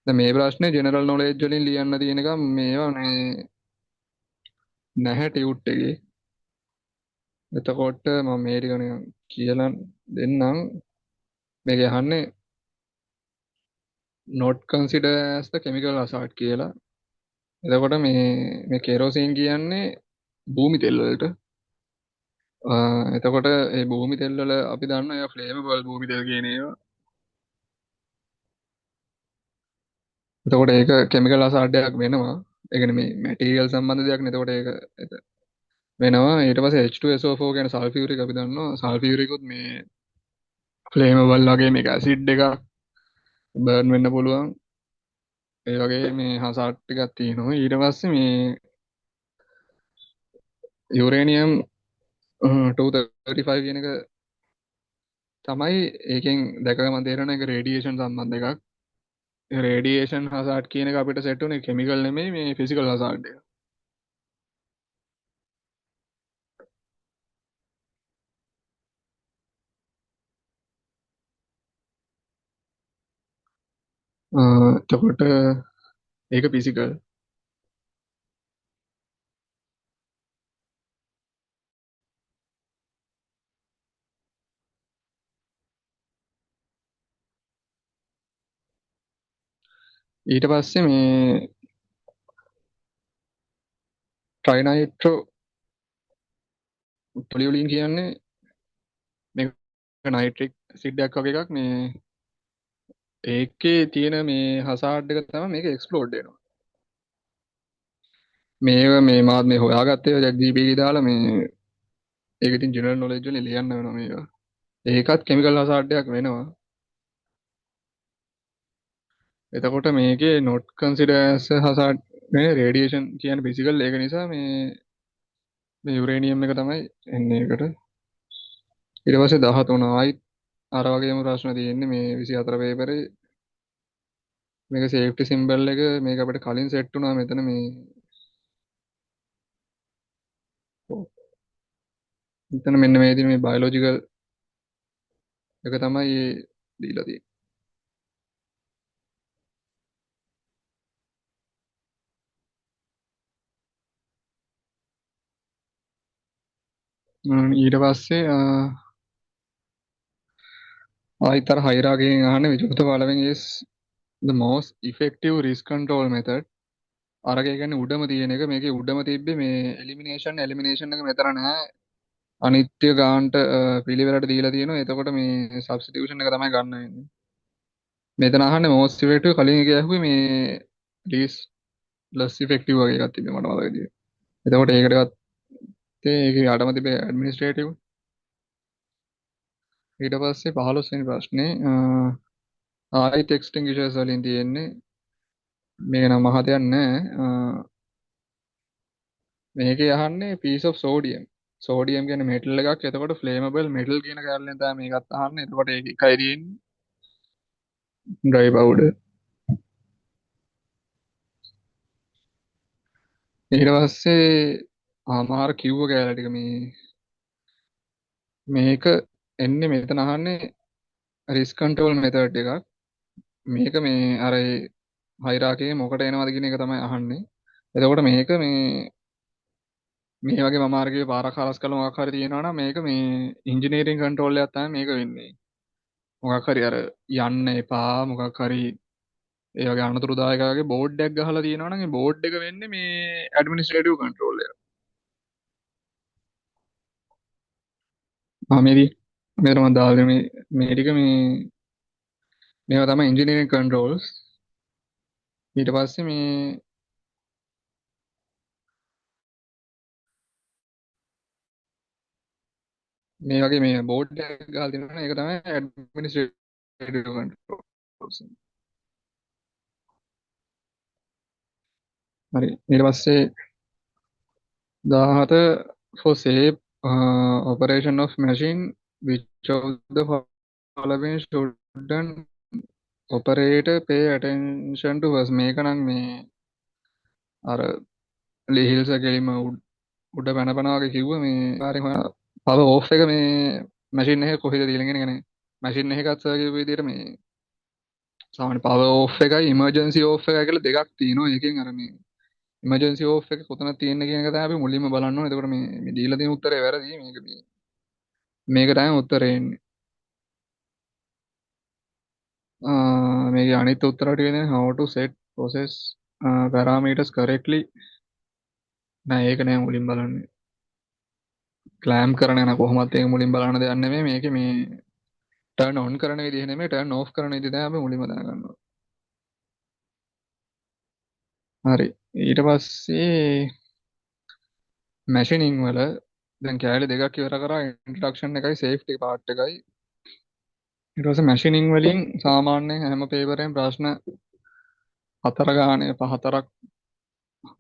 දැන් මේ ප්‍රශ්නේ ජෙනරල් නොලෙජ් වලින් ලියන්න තියෙන එක මේවා නැහැ ටියුට් එකේ. එතකොට මම මේ ටික නිකන් කියලා දෙන්නම්. මේක අහන්නේ not consider as the chemical hazard කියලා. එතකොට මේ කෙරෝසින් කියන්නේ භූමි තෙල් වලට. එතකොට ඒ භූමි තෙල් වල අපි දන්න ඒවා ෆ්ලේමබල් භූමි තෙල් කියන ඒවා. එතකොට ඒක කෙමිකල් hazard එකක් වෙනවා. ඒ කියන්නේ මේ මැටීරියල් සම්බන්ධ දෙයක් නේ. එතකොට ඒක වෙනවා. ඊට පස්සේ H2SO4 කියන සල්ෆියුරික් අපි දන්නවා. සල්ෆියුරිකුත් මේ ෆ්ලේමබල් වගේ මේක ඇසිඩ් එකක් බර්න් වෙන්න පුළුවන්. ඒ වගේ මේ hazard ටිකක් තියෙනවා. ඊට පස්සේ මේ යුරේනියම් 235 කියන එක තමයි ඒකෙන් දැකගම තේරෙන එක රේඩියේෂන් සම්බන්ධ එකක්. රේඩියේෂන් hazard කියන එක අපිට සෙට් උනේ කෙමිකල් නෙමෙයි මේ ෆිසිකල් hazard එක. එතකොට ඒක ෆිසිකල්. ඊට පස්සේ මේ ට්‍රයිනයිට්‍රෝ පොලිවලින් කියන්නේ මේ නයිට්‍රික් සිඩ්ඩක් වගේ එකක් මේ ඒකේ තියෙන මේ හසාඩ් එක තමයි මේක එක්ස්ප්ලෝඩ් වෙනවා. මේ මාත් මේ හොයාගත්තේ ChatGPT දාලා මේ ඒක ඉතින් ජෙනරල් නොලෙජ් වලින් ලියන්න වෙනවා මේක. ඒකත් කෙමිකල් හසාඩ් එකක් වෙනවා. එතකොට මේකේ not consider as a hazard මේ රේඩියේෂන් කියන්නේ ෆිසිකල් ඒක නිසා මේ යුරේනියම් එක තමයි එන්නේ ඒකට. ඊට පස්සේ 13 ආයිත් අර වගේම ප්‍රශ්න තියෙන්නේ මේ 24 පේපරේ මේක සේෆ්ටි සිම්බල් එක මේක අපිට කලින් සෙට් වුණා මෙතන මේ මෙතන මෙන්න මේ තියෙන මේ බයොලොජිකල් එක තමයි දීලා තියෙන්නේ. ඊට පස්සේ ආයිත් අර හයිරාකියෙන් අහන්නේ which of the following is the most effective risk control method. අරක ඒ කියන්නේ උඩම තියෙන එක මේකේ උඩම තිබ්බේ මේ එලිමිනේෂන් එක මෙතන නැහැ. අනිත්‍ය ගාන්ට පිළිවෙලට දීලා තියෙනවා. එතකොට මේ සබ්ස්ටිටියුෂන් එක තමයි ගන්න වෙන්නේ. මෙතන අහන්නේ most effective කලින් එක ඇහුවේ මේ least less effective වගේ එකක් තිබ්බේ මට මතක විදියට. එතකොට ඒකට ගත්තේ ඒකේ අඩම තිබ්බේ administrative. ඊට පස්සේ 15 වෙනි ප්‍රශ්නේ ආයිත් extinguishers වලින් තියෙන්නේ මේක නම් මහතයක් නෑ. මේකේ අහන්නේ piece of sodium. සෝඩියම් කියන්නේ මෙටල් එකක්. එතකොට flammable metal කියන කැලෙන් තමයි මේකත් අහන්නේ. එතකොට ඒක එකයි තියෙන්නේ. dry powder. ඊට පස්සේ ආමාර කිව්ව කැලේ ටික මේක එන්නේ මෙතන අහන්නේ risk control method එකක්. මේක මේ අර හයිරාකියේ මොකට එනවද කියන එක තමයි අහන්නේ. එතකොට මේක මේ වගේ මම අරගේ පාරක් හරස් කළා මොකක් හරි තියෙනවා නම් මේක මේ ඉන්ජිනියරින් කන්ට්‍රෝල් එකක් තමයි මේක වෙන්නේ. මොකක් හරි අර යන්න එපා මොකක් හරි ඒ වගේ අනතුරුදායක වගේ බෝඩ් එකක් ගහලා තියෙනවා නම් ඒ බෝඩ් එක වෙන්නේ මේ ඇඩ්මිනිස්ට්‍රේටිව් කන්ට්‍රෝල් එක. මේදී මෙතන මම දාලා මේ ටික මේවා තමයි ඉන්ජිනියරින් කන්ට්‍රෝල්ස්. ඊට පස්සේ මේ වගේ මේ බෝඩ් එකක් ගහලා තියෙනවා ඒක තමයි ඇඩ්මිනිස්ට්‍රේටිව් කන්ට්‍රෝල්ස්. හරි ඊට පස්සේ 17 for safe operation of machine which of the following shouldn't operator pay attention to first මේක නම් මේ අර ලිහිල්ස ගෙලිම උඩ පැන පැන වගේ කිව්ව මේ කාර්යය පව ඕෆ් එක මේ මැෂින් එක කොහෙද තියලා කියන්නේ මැෂින් එකකත් සර් කියපු විදිහට මේ සාමාන්‍ය පව ඕෆ් එකයි ඉමර්ජන්සි ඕෆ් එකයි කියලා දෙකක් තියෙනවා. ඒකෙන් අර මේ ඉමර්ජන්සි ඕෆ් එක කොතනද තියෙන්නේ කියන එක තමයි අපි මුලින්ම බලන්න ඕනේ. එතකොට මේ දීලා තියෙන උත්තරේ වැරදි. මේක තමයි උත්තරේ එන්නේ. මේකේ අනිත් උත්තර ටික වෙන්නේ how to set process parameters correctly. නෑ ඒක නෑ මුලින් බලන්නේ. ක්ලෑම් කරන යන කොහොමත් ඒක මුලින් බලන්න දෙයක් නෙමෙයි. මේකේ මේ ටර්න් ඔන් කරන විදිහ නෙමෙයි ටර්න් ඔෆ් කරන විදිහ තමයි අපි මුලින්ම දැනගන්න ඕනේ. හරි. ඊට පස්සේ මැෂිනින් වල දැන් කැලේ දෙකක් ඉවර කරා ඉන්ට්‍රොඩක්ෂන් එකයි සේෆ්ටි පාර්ට් එකයි. ඊට පස්සේ මැෂිනින් වලින් සාමාන්‍යයෙන් හැම පේපරෙම ප්‍රශ්න හතර ගානේ හතරක්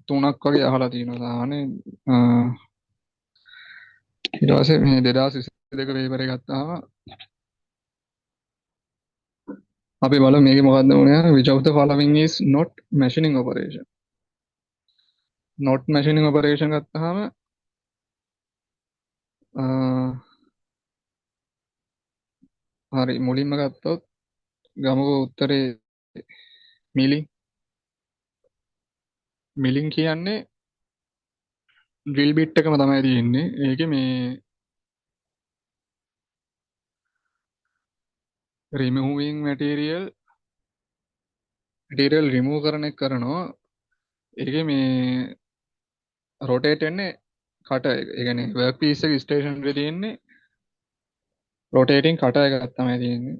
තුනක් වගේ අහලා තියෙනවා සාමාන්‍යයෙන්. ඊට පස්සේ මේ 2022 පේපර් එක ගත්තාම අපි බලමු මේකේ මොකක්ද වුනේ which of the following is not machining operation. not machining operation ගත්තාම හරි මුලින්ම ගත්තොත් ගමුකෝ උත්තරේ මිලින් කියන්නේ ඩ්‍රිල් බිට් එකම තමයි තියෙන්නේ. ඒකේ මේ removing material remove කරන එක කරනවා. ඒකේ මේ රොටේට් වෙන්නේ කට එක. ඒ කියන්නේ වර්ක් පීස් එක ස්ටේෂන් එකේ තියෙන්නේ රොටේටින් කට එකක් තමයි තියෙන්නේ.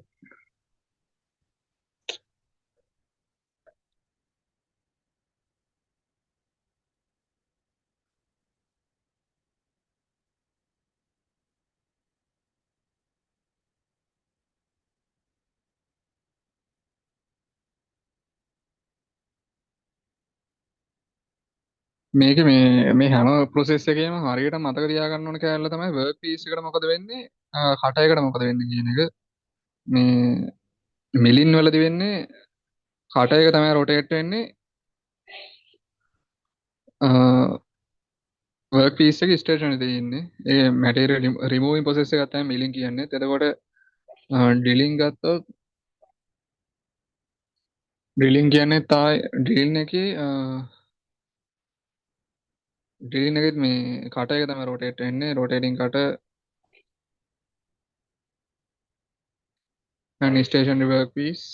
මේක මේ හැම ප්‍රොසෙස් එකේම හරියට මතක තියාගන්න ඕන කෑල්ල තමයි වර්ක් පීස් එකට මොකද වෙන්නේ කට එකට මොකද වෙන්නේ කියන එක. මේ මිලින් වලදී වෙන්නේ කට එක තමයි රොටේට් වෙන්නේ වර්ක් පීස් එක ස්ටේෂන් එකේ තියෙන්නේ. ඒ මැටීරියල් රිමූවින් ප්‍රොසෙස් එක තමයි මිලින් කියන්නේ. එතකොට ඩ්‍රිලින් ගත්තොත් ඩ්‍රිලින් කියන්නේ තායි ඩ්‍රිල් එකේ ඩ්‍රිලින් එකෙත් මේ කට එක තමයි රොටේට් වෙන්නේ. රොටේටින් කට and stationary work piece.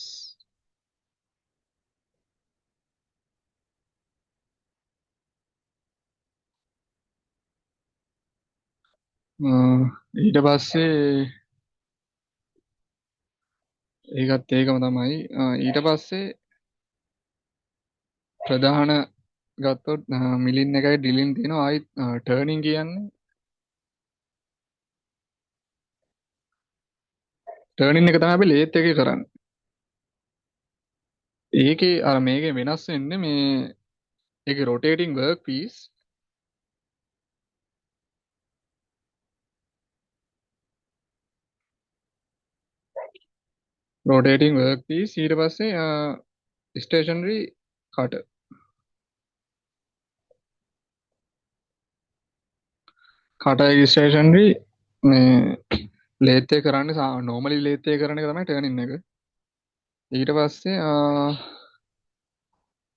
ඊට පස්සේ ඒකත් ඒකම තමයි. ඊට පස්සේ ප්‍රධාන ගත්තොත් මිලින් එකයි ඩ්‍රිලින් තියෙනවා. ආයි ටර්නින් කියන්නේ ටර්නින් එක තමයි අපි ලේත් එකේ කරන්නේ. ඒකේ අර මේකේ වෙනස් වෙන්නේ මේ ඒකේ රොටේටිං වර්ක් පීස් රොටේටිං වර්ක් පීස් ඊට පස්සේ ස්ටේෂනරි කට කට ස්ටේෂනරි මේ ලේත් එක කරන්නේ නෝමලි ලේත් එක කරන එක තමයි ටර්නින් එක. ඊට පස්සේ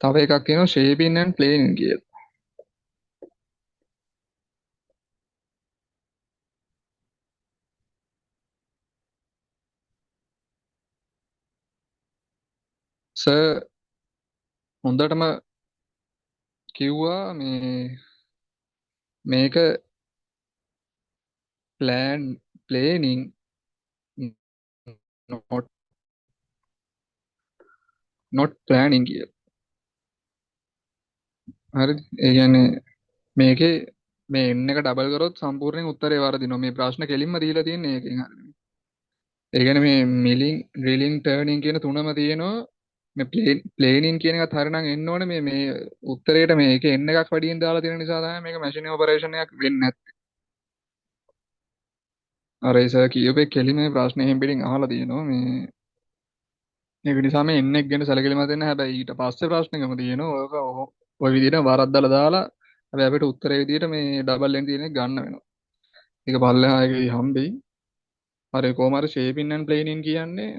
තව එකක් කියනවා ෂේපින් ඇන්ඩ් ප්ලේනින් කියලා. සර් හොඳටම කිව්වා මේක ප්ලේනින් not planning කියලා. හරිද? ඒ කියන්නේ මේකේ මේ n එක ඩබල් කරොත් සම්පූර්ණයෙන් උත්තරේ වරදිනවා. මේ ප්‍රශ්න කෙලින්ම දීලා තියෙන්නේ ඒකෙන් හරියට. ඒ කියන්නේ මේ මිලින් ඩ්‍රිලින් ටර්නින් කියන තුනම තියෙනවා. මේ ප්ලේනින් කියන එකත් හරියනම් එන්න ඕනේ මේ උත්තරේට මේකේ n එකක් වැඩියෙන් දාලා තියෙන නිසා තමයි මේක මැෂින් ඔපරේෂන් එකක් වෙන්නේ නැත්තේ. අර ඒ සර් කියපේ කෙලින්ම මේ ප්‍රශ්නේ එහෙන් පිටින් අහලා තියෙනවා. ඒක නිසා මේ n එක ගැන සැලකිලිමත් වෙන්න. හැබැයි ඊට පස්සේ ප්‍රශ්නෙකම තියෙනවා. ඔය ඔය විදිහට වරද්දලා දාලා හැබැයි අපිට උත්තරේ විදිහට මේ ඩබල් n තියෙන එක ගන්න වෙනවා. ඒක පල්ලෙහා එකේ හම්බෙයි. හරි කොහොම හරි ෂේපින් ඇන්ඩ් ප්ලේනින් කියන්නේ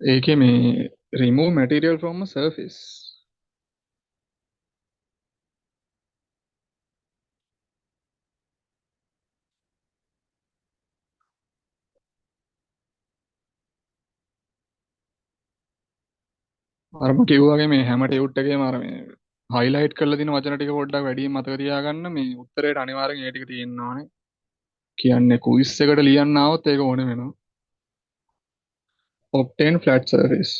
ඒකේ මේ remove material from a surface. අර මම කිව්වා වගේ මේ හැම ටියුට් එකේම අර මේ highlight කරලා තියෙන වචන ටික පොඩ්ඩක් වැඩියෙන් මතක තියාගන්න. මේ උත්තරේට අනිවාර්යෙන් ඒ ටික තියෙන්න ඕනේ. කියන්නේ quiz එකට ලියන්න ආවොත් ඒක ඕනේ වෙනවා. obtain flat surface.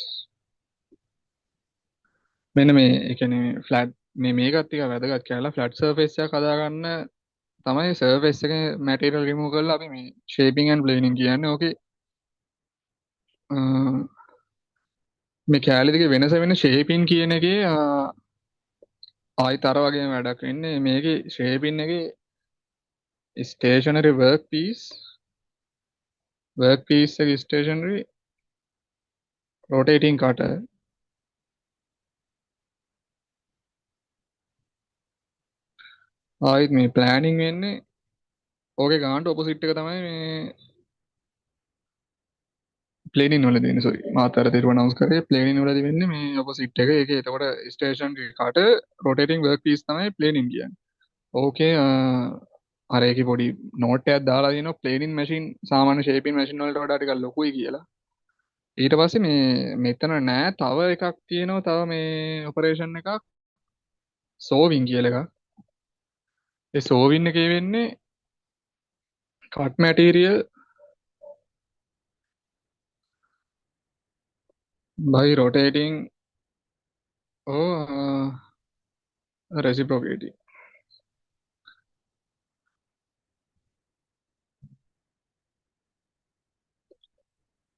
මෙන්න මේ ඒ කියන්නේ ෆ්ලැට් මේකත් ටික වැදගත් කියලා ෆ්ලැට් සර්ෆේස් එකක් හදාගන්න තමයි සර්ෆේස් එකේ මැටීරියල් රිමූව් කරලා අපි මේ ෂේපින් ඇන්ඩ් ප්ලේනින් කියන්නේ. ඕකේ මේ කැලේ දෙකේ වෙනස වෙන ෂේපින් කියන එකේ ආයිත් අර වගේම වැඩක් වෙන්නේ. මේකේ ෂේපින් එකේ ස්ටේෂනරි වර්ක් පීස් එක ස්ටේෂනරි රොටේටින් කට ආයිත් මේ ප්ලෑනින් වෙන්නේ ඕකේ ගානට ඔපොසිට් එක තමයි මේ ප්ලේනින් වලදී වෙන්නේ. සෝරි මාත් අර දේරුව අනවුන්ස් කරේ ප්ලේනින් වලදී වෙන්නේ මේ ඔපොසිට් එක. ඒකේ එතකොට ස්ටේෂනරි කට රොටේටින් වර්ක් පීස් තමයි ප්ලේනින් කියන්නේ. ඕකේ අර ඒකේ පොඩි නෝට් එකක් දාලා තියෙනවා ප්ලේනින් මැෂින් සාමාන්‍ය ෂේපින් මැෂින් වලට වඩා ටිකක් ලොකුයි කියලා. ඊට පස්සේ මේ මෙතන නෑ තව එකක් තියෙනවා තව මේ ඔපරේෂන් එකක් සෝවින් කියල එක. ඒ සෝවින්න එක වෙන්නේ cut material by rotating or reciprocating.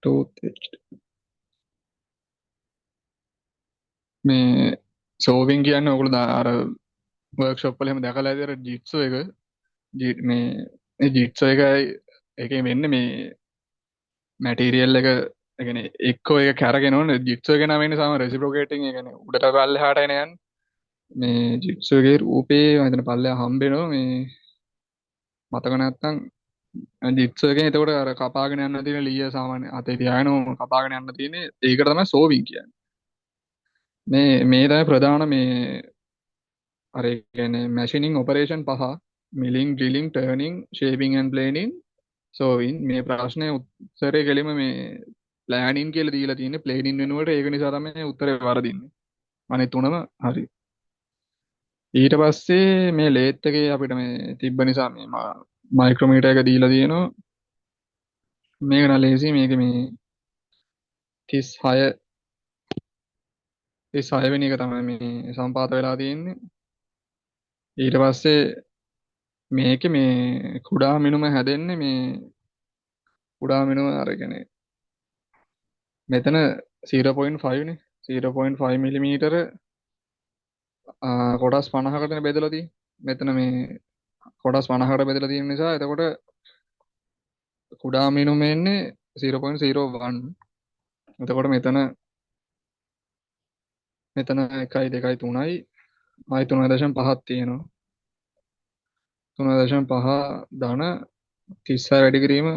Toothpaste. මේ සෝවින් කියන්න ඔකුළු අර වර්ක්ෂොප් වල එහෙම දැකලා ඇති අර ජිට්සෝ එක මේ ජිට්සෝ එකයි එකේ වෙන්නේ මේ මැටීරියල් එක ඒ කියන්නේ එක්කෝ එක කැරගෙන ඕන ජිට්සෝ එක නම් වෙන්නේ සාම රෙසිප්‍රොකේටිං ඒ කියන්නේ උඩට පල්ලෙහාට එන යන්නේ මේ ජිට්සෝ එකේ රූපේ මම හිතන පල්ලෙහා හම්බෙනවා මේ මතක නැත්තම් ජිට්සෝ එකෙන් එතකොට අර කපාගෙන යන්න තියෙන ලීය සාමාන්‍ය අතේ තියාගෙන කපාගෙන යන්න තියෙන්නේ ඒකට තමයි සෝවින් කියන්නේ මේ තමයි ප්‍රධාන මේ අර ඒ කියන්නේ මැෂිනින් ඔපරේෂන් පහ මිලින් ඩ්‍රිලින් ටර්නින් ෂේපින් ඇන්ඩ් ප්ලේනින් සෝවින් මේ ප්‍රශ්නේ උත්තරේ කෙලිම මේ ප්ලෑනින් කියලා දීලා තියෙන්නේ ප්ලේනින් වෙනුවට ඒක නිසා තමයි උත්තරේ වරදින්නේ අනේ තුනම හරි ඊට පස්සේ මේ ලේත් එකේ අපිට මේ තිබ්බ නිසා මේ මයික්‍රොමීටර් එක දීලා තියෙනවා මේක නලේසි මේක මේ 36 36 වෙනි එක තමයි මේ සම්පාත වෙලා තියෙන්නේ ඊට පස්සේ මේක මේ කුඩා මිනුම හැදෙන්නේ මේ කුඩා මිනුම අරගෙන මෙතන 0.5 නේ 0.5 මිලිමීටර කොටස් 50කටනේ බෙදලා තියෙන්නේ මෙතන මේ කොටස් 50කට බෙදලා තියෙන නිසා එතකොට කුඩා මිනුම එන්නේ 0.01 එතකොට මෙතන 1යි 2යි 3යි ආයි 3.5ක් තියෙනවා 3.5 ධන 36 වැඩි කිරීම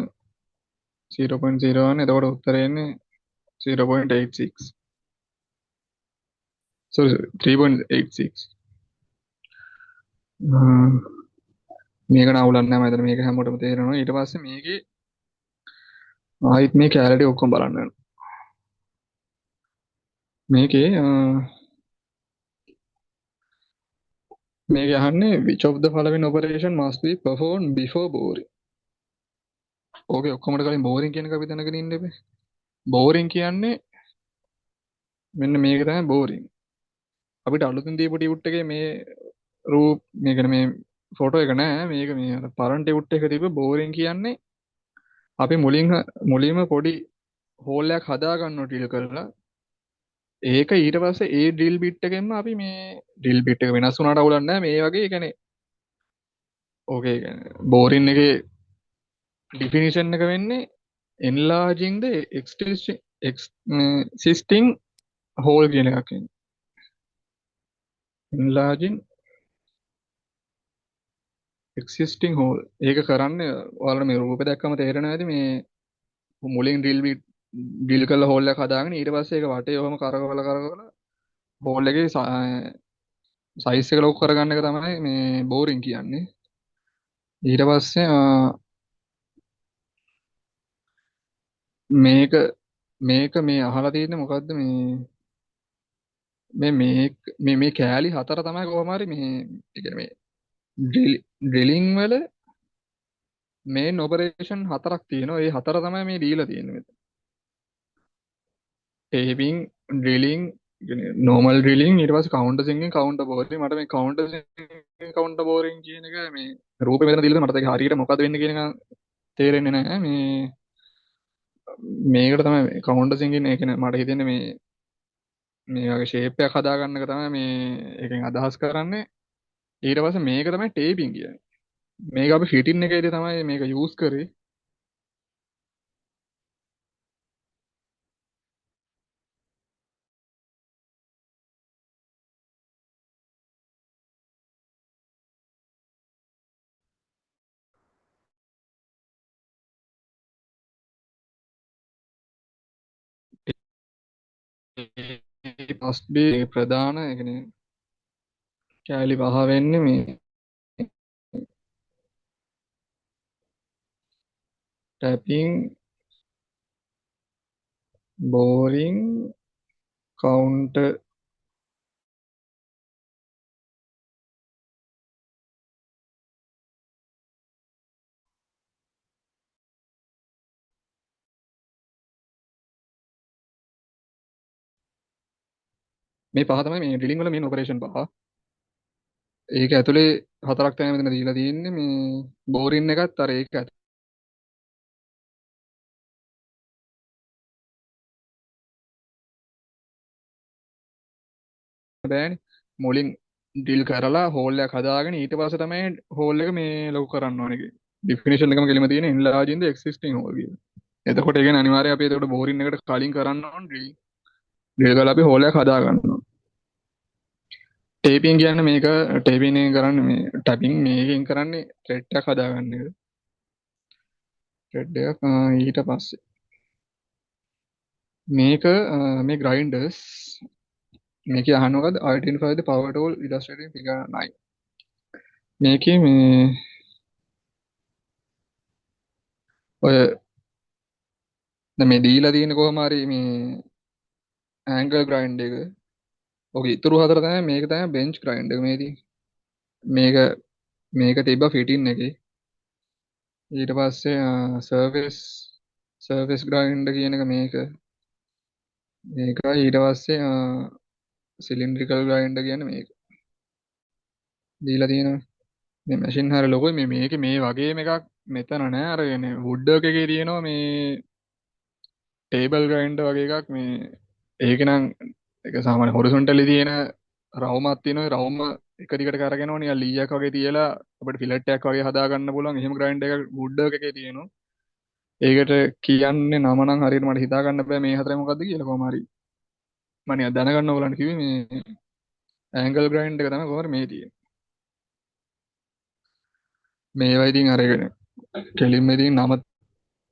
0.01 එතකොට උත්තරේ එන්නේ 0.86 sorry 3.86 මේක නවුලක් නැහැ මම හිතන්නේ මේක හැමෝටම තේරෙනවා ඊට පස්සේ මේකේ ආයිත් මේ කැලරි ඔක්කොම බලන්න වෙනවා මේකේ මේක අහන්නේ which of the following operation must be performed before boring ඕකේ ඔක්කොමඩ කලින් boring කියන එක අපි දැනගෙන ඉන්න එපේ boring කියන්නේ මෙන්න මේක තමයි boring අපිට අලුතින් දීපු ටියුට් එකේ මේ රූප මේක මේ ෆොටෝ එක නෑ මේක මේ අර පරණ ටියුට් එක තිබ්බ boring කියන්නේ අපි මුලින්ම පොඩි හෝල් එකක් හදා ගන්නවා ඩ්‍රිල් කරලා ඒක ඊට පස්සේ ඒ ඩ්‍රිල් බිට් එකෙන්ම අපි මේ ඩ්‍රිල් බිට් එක වෙනස් වුණාට අවුලක් නැහැ මේ වගේ කියන්නේ ඕකේ කියන්නේ බෝරින් එකේ ඩිෆිනිෂන් එක වෙන්නේ enlarging the existing hole කියන එකක් කියන්නේ enlarging existing hole ඒක කරන්නේ ඔයාලට මේ රූපේ දැක්කම තේරෙනවා ඇති මේ මුලින් ඩ්‍රිල් කරලා හෝල් එකක් හදාගෙන ඊට පස්සේ ඒක වටේ ඔහම කරකවලා හෝල් එකේ සයිස් එක ලොකු කරගන්න එක තමයි මේ බෝරින් කියන්නේ ඊට පස්සේ මේක මේ අහලා තියෙන්නේ මොකද්ද මේ කෑලි හතර තමයි කොහොම හරි මේ ඒ කියන්නේ මේ ඩ්‍රිලිං වල මේන් ඔපරේෂන් හතරක් තියෙනවා ඒ හතර තමයි මේ දීලා තියෙන්නේ මෙතන ටේපින් ඩ්‍රිලිං නෝමල් ඩ්‍රිලිං ඊට පස්සේ කවුන්ටර් සිංගින් කවුන්ටර් බෝරින් මට මේ කවුන්ටර් සිංගින් කවුන්ටර් බෝරින් කියන එක මේ රූපේ මෙතන දීලා මට ඒක හරියට මොකද්ද වෙන්නේ කියන එක තේරෙන්නේ නැහැ මේකට තමයි කවුන්ටර් සිංගින් ඒ කියන්නේ මට හිතෙන්නේ මේ වගේ ෂේප් එකක් හදාගන්න එක තමයි මේ එකෙන් අදහස් කරන්නේ ඊට පස්සේ මේක තමයි ටේපින් කියන්නේ මේක අපි ෆිටින් එකේදී තමයි මේක යූස් කරේ must be ප්‍රධාන ඒ කියන්නේ කෑලි පහ වෙන්නේ මේ ටැපින් බෝරින් කවුන්ටර් මේ පහ තමයි මේ ඩ්‍රිලිං වල මේන් ඔපරේෂන් පහ. ඒක ඇතුලේ හතරක් තමයි මෙතන දීලා තියෙන්නේ මේ බෝරින් එකත් අර ඒක ඇතුලේ බෑනේ. මුලින් ඩ්‍රිල් කරලා හෝල් එකක් හදාගෙන ඊට පස්සේ තමයි හෝල් එක මේ ලොකු කරන්න ඕනේ. ඩිෆිනිෂන් එකම කෙලිම තියෙන enlarge in the existing hole කියලා. එතකොට ඒ කියන්නේ අනිවාර්යයෙන් අපි එතකොට බෝරින් එකට කලින් කරන්න ඕන ඩ්‍රිල්. ඩ්‍රිල් කරලා අපි හෝල් එකක් හදා ගන්න ඕන. ටේපින් කියන්නේ මේක ටේපින් එක කරන්නේ මේ ටැපින් මේකෙන් කරන්නේ ත්‍රෙඩ් එකක් හදාගන්න එක. ත්‍රෙඩ් එකක් ඊට පස්සේ මේක මේ grinders මේකේ අහනවාද identify the power tool illustrating figure 9. මේකේ මේ ඔය දැන් මේ දීලා තියෙන කොහොම හරි මේ angle grind එක. ඔක ඉතුරු හතර තමයි මේක තමයි bench grind එක මේදී. මේක මේක තිබ්බා fitting එකේ. ඊට පස්සේ surface grind කියන එක මේක. මේකයි ඊට පස්සේ cylindrical grind කියන්නේ මේක. දීලා තියෙනවා. මේ මැෂින් හරිය ලොකුයි මේකේ මේ වගේම එකක් මෙතන නෑ අර කියන්නේ wood work එකේ තියෙනවා මේ table grinder වගේ එකක් මේ ඒක නම් ඒක සාමාන්‍ය horizontally තියෙන රවුමක් තියෙනවා රවුම එක දිගට කරගෙන නිකන් ලීයක් වගේ තියලා අපිට ෆිලට් එකක් වගේ හදා ගන්න පුළුවන් එහෙම grinder එකක් wood work එකේ තියෙනවා ඒකට කියන්නේ නම නම් හරියට මට හිතා ගන්න බෑ මේ හතරේ මොකද්ද කියලා කොහොම හරි මම නිකන් දැනගන්න ඕගලන්ට කිව්වේ මේ angle grind එක තමයි කොහොමද මේ තියෙන්නේ මේවා ඉතින් අරගෙන කෙලින්ම ඉතින් නම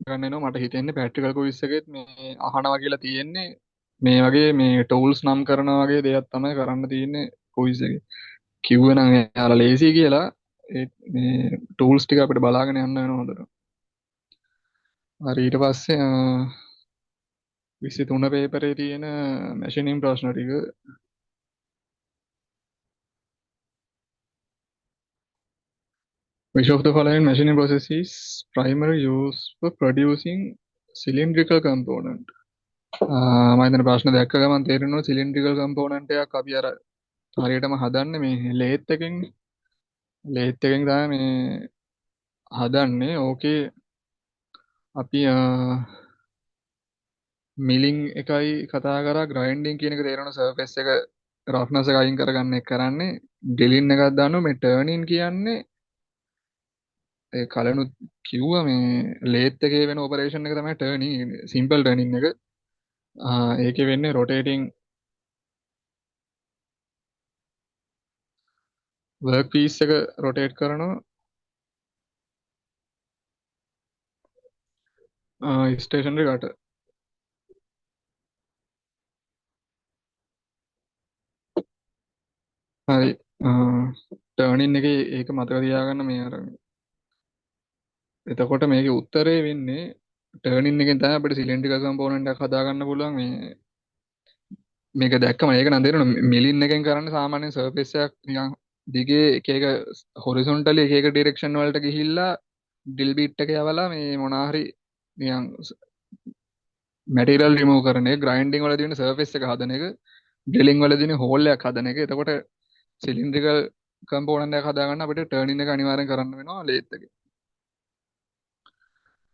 ගන්න එනවා මට හිතෙන්නේ ප්‍රැක්ටිකල් කුයිස් එකෙත් මේ අහනවා කියලා තියෙන්නේ මේ වගේ මේ ටූල්ස් නම් කරනවා වගේ දෙයක් තමයි කරන්න තියෙන්නේ කුයිස් එකේ කිව්වේ නම් එයාලා ලේසි කියලා මේ ටූල්ස් ටික අපිට බලාගෙන යන්න වෙනවා හොඳට හරි ඊට පස්සේ 23 පේපරේ තියෙන මැෂිනින් ප්‍රශ්න ටික which of the following machining process is primary use for producing cylindrical component මම හිතන ප්‍රශ්න දැක්ක ගමන් තේරෙනවා cylindrical component එකක් අපි අර හරියටම හදන්නේ මේ ලේත් එකෙන් තමයි මේ හදන්නේ ඕකේ අපි මිලින් එකයි කතා කරා ග්‍රයින්ඩින් කියන එක තේරෙන සර්ෆේස් එක රෆ්නස් එක අයින් කරගන්න එක කරන්නේ ඩිලින් එකක් දානවා මේ ටර්නින් කියන්නේ ඒ කලනුත් කිව්වා මේ ලේත් එකේ වෙන ඔපරේෂන් එක තමයි ටර්නින් සිම්පල් ටර්නින් එක ඒකේ වෙන්නේ රොටේටිං වර්ක් පීස් එක රොටේට් කරනවා ස්ටේෂනරි කට හරි ටර්නින් එකේ ඒක මතක තියාගන්න මේ අර එතකොට මේකේ උත්තරේ වෙන්නේ ටර්නින් එකෙන් තමයි අපිට සිලින්ඩ්‍රිකල් කම්පෝනන්ට් එකක් හදාගන්න පුළුවන් මේ මේක දැක්කම ඒක නම් තේරෙනවා මිලින් එකෙන් කරන්නේ සාමාන්‍යයෙන් සර්ෆේස් එකක් නිකන් දිගේ එක එක හොරිසොන්ටලි එක එක ඩිරෙක්ෂන් වලට ගිහිල්ලා ඩ්‍රිල් බිට් එක යවලා මේ මොනවා හරි නිකන් මැටීරියල් රිමූව් කරන එක ග්‍රයින්ඩින් වල තියෙන සර්ෆේස් එක හදන එක ඩ්‍රිලින් වල තියෙන හෝල් එකක් හදන එක එතකොට සිලින්ඩ්‍රිකල් කම්පෝනන්ට් එකක් හදාගන්න අපිට ටර්නින් එක අනිවාර්යෙන් කරන්න වෙනවා ලේත් එකේ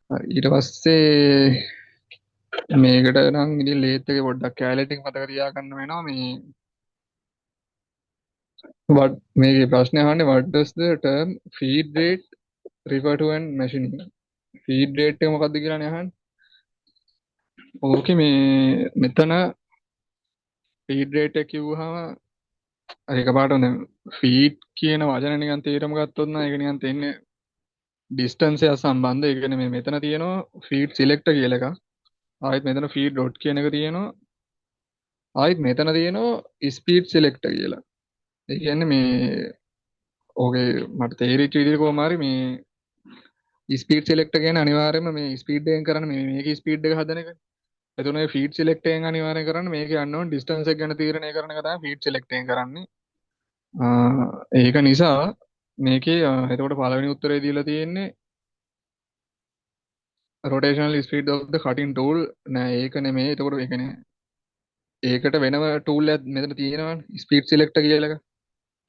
හරි ඊට පස්සේ මේකට නම් ඉතින් ලේත් එකේ පොඩ්ඩක් කැලටික් මතක තියාගන්න වෙනවා මේ මේකේ ප්‍රශ්නේ අහන්නේ what does the term feed rate refer to when machining feed rate එක මොකක්ද කියලා නේ අහන්නේ ඕකේ මේ මෙතන feed rate එක කිව්වහම අර එකපාරට දැන් feed කියන වචන නිකන් තේරුම ගත්තොත් නම් ඒක නිකන් තේන්නේ distance එක සම්බන්ධ ඒ කියන්නේ මේ මෙතන තියෙනවා feed selector කියලා එකක් ආයෙත් මෙතන feed dot කියන එක තියෙනවා ආයෙත් මෙතන තියෙනවා speed selector කියලා ඒ කියන්නේ මේ ඕකේ මට තේරිච්ච විදිහට කොහොම හරි මේ ස්පීඩ් සිලෙක්ටර් කියන්නේ අනිවාර්යයෙන්ම මේ ස්පීඩ් එකෙන් කරන්නේ මේකේ ස්පීඩ් එක හදන එක. එතකොට මේ ෆීඩ් සිලෙක්ට් එකෙන් අනිවාර්යෙන් කරන්නේ මේකේ යන්න ඕන ඩිස්ටන්ස් එක ගැන තීරණය කරන එක තමයි ෆීඩ් සිලෙක්ට් එකෙන් කරන්නේ. ඒක නිසා මේකේ එතකොට පළවෙනි උත්තරේ දීලා තියෙන්නේ rotational speed of the cutting tool නෑ ඒක නෙමෙයි. එතකොට ඒක නෑ. ඒකට වෙනම ටූල් එකක් මෙතන තියෙනවානේ ස්පීඩ් සිලෙක්ටර් කියලා එක.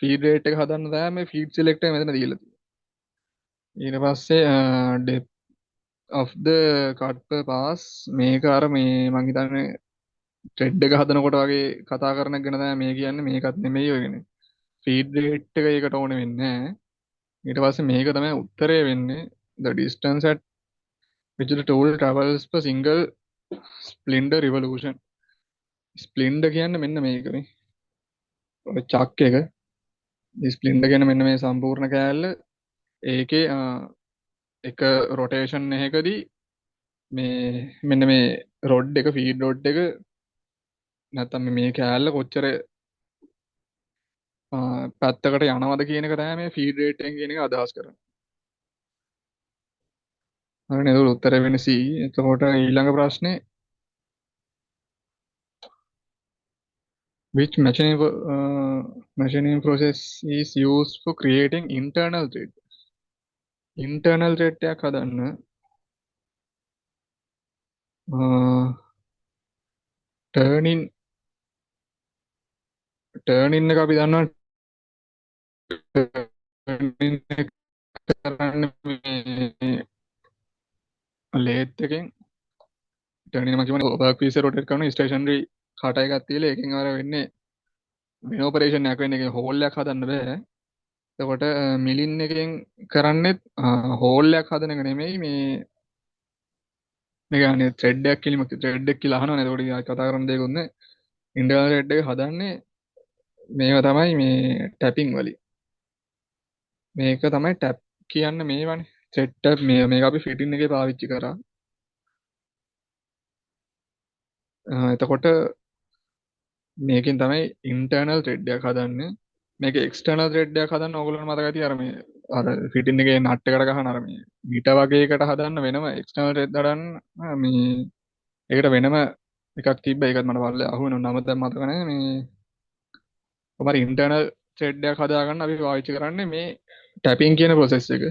ෆීඩ් රේට් එක හදන්න තමයි මේ ෆීඩ් සිලෙක්ටර් මෙතන දීලා තියෙන්නේ. ඊට පස්සේ depth of the cut per pass මේක අර මේ මං හිතන්නේ ට්‍රෙඩ් එක හදනකොට වගේ කතා කරන එක ගැන තමයි මේ කියන්නේ. මේකත් නෙමෙයි ඔය කියන්නේ. ෆීඩ් රේට් එක ඒකට ඕනේ වෙන්නේ නැහැ. ඊට පස්සේ මේක තමයි උත්තරේ වෙන්නේ. The distance at which the tool travels per single splinter revolution. ස්ප්ලින්ටර් කියන්නේ මෙන්න මේක මේ. ඔය චක් එක. ස්ප්ලින්ටර් කියන්නේ මෙන්න මේ සම්පූර්ණ කෑල්ල. ඒකේ එක රොටේෂන් එකකදී මේ මෙන්න මේ රොඩ් එක ෆීඩ් රොඩ් එක නැත්තම් මේ කෑල්ල කොච්චර පැත්තකට යනවද කියන එක තමයි මේ ෆීඩ් රේට් එක කියන එක අදහස් කරන්නේ. හරිනේ ඒක උත්තරය වෙන්නේ C. එතකොට ඊළඟ ප්‍රශ්නේ which machining process is used for creating internal thread? internal thread එකක් හදන්න turning turning එක අපි දන්නවා turning එක කරන්නේ මේ ලේත් එකෙන් turning එක කියන්නේ work piece එක rotate කරන stationary කට එකක් තියලා ඒකෙන් අර වෙන්නේ වෙන ඔපරේෂන් එකක් වෙන්නේ ඒකේ හෝල් එකක් හදන්න බෑ. එතකොට මිලින් එකෙන් කරන්නේ හෝල් එකක් හදන එක නෙමෙයි මේ කියන්නේ thread එකක් කිලිම thread එක කියලා අහනවනේ. එතකොට ඉතින් කතා කරන්න දෙයක් නැහැ. internal thread එක හදන්නේ මේවා තමයි මේ tapping වලින්. මේක තමයි tap කියන්නේ මේවනේ. thread tap මේක අපි fitting එකේ පාවිච්චි කරා. එතකොට මේකෙන් තමයි internal thread එකක් හදන්නේ. මේක external thread එකක් හදන්න ඕගොල්ලන්ට මතක ඇති අර මේ අර fitting එකේ nut එකට ගහන අර මේ මිට වගේ එකට හදන්න වෙනම external thread හදන්න මේ ඒකට වෙනම එකක් තිබ්බ ඒකත් මට පල්ලේ අහුවෙන නම දැන් මතක නැහැ මේ කොහමද internal thread එකක් හදාගන්න අපි පාවිච්චි කරන්නේ මේ tapping කියන process එක.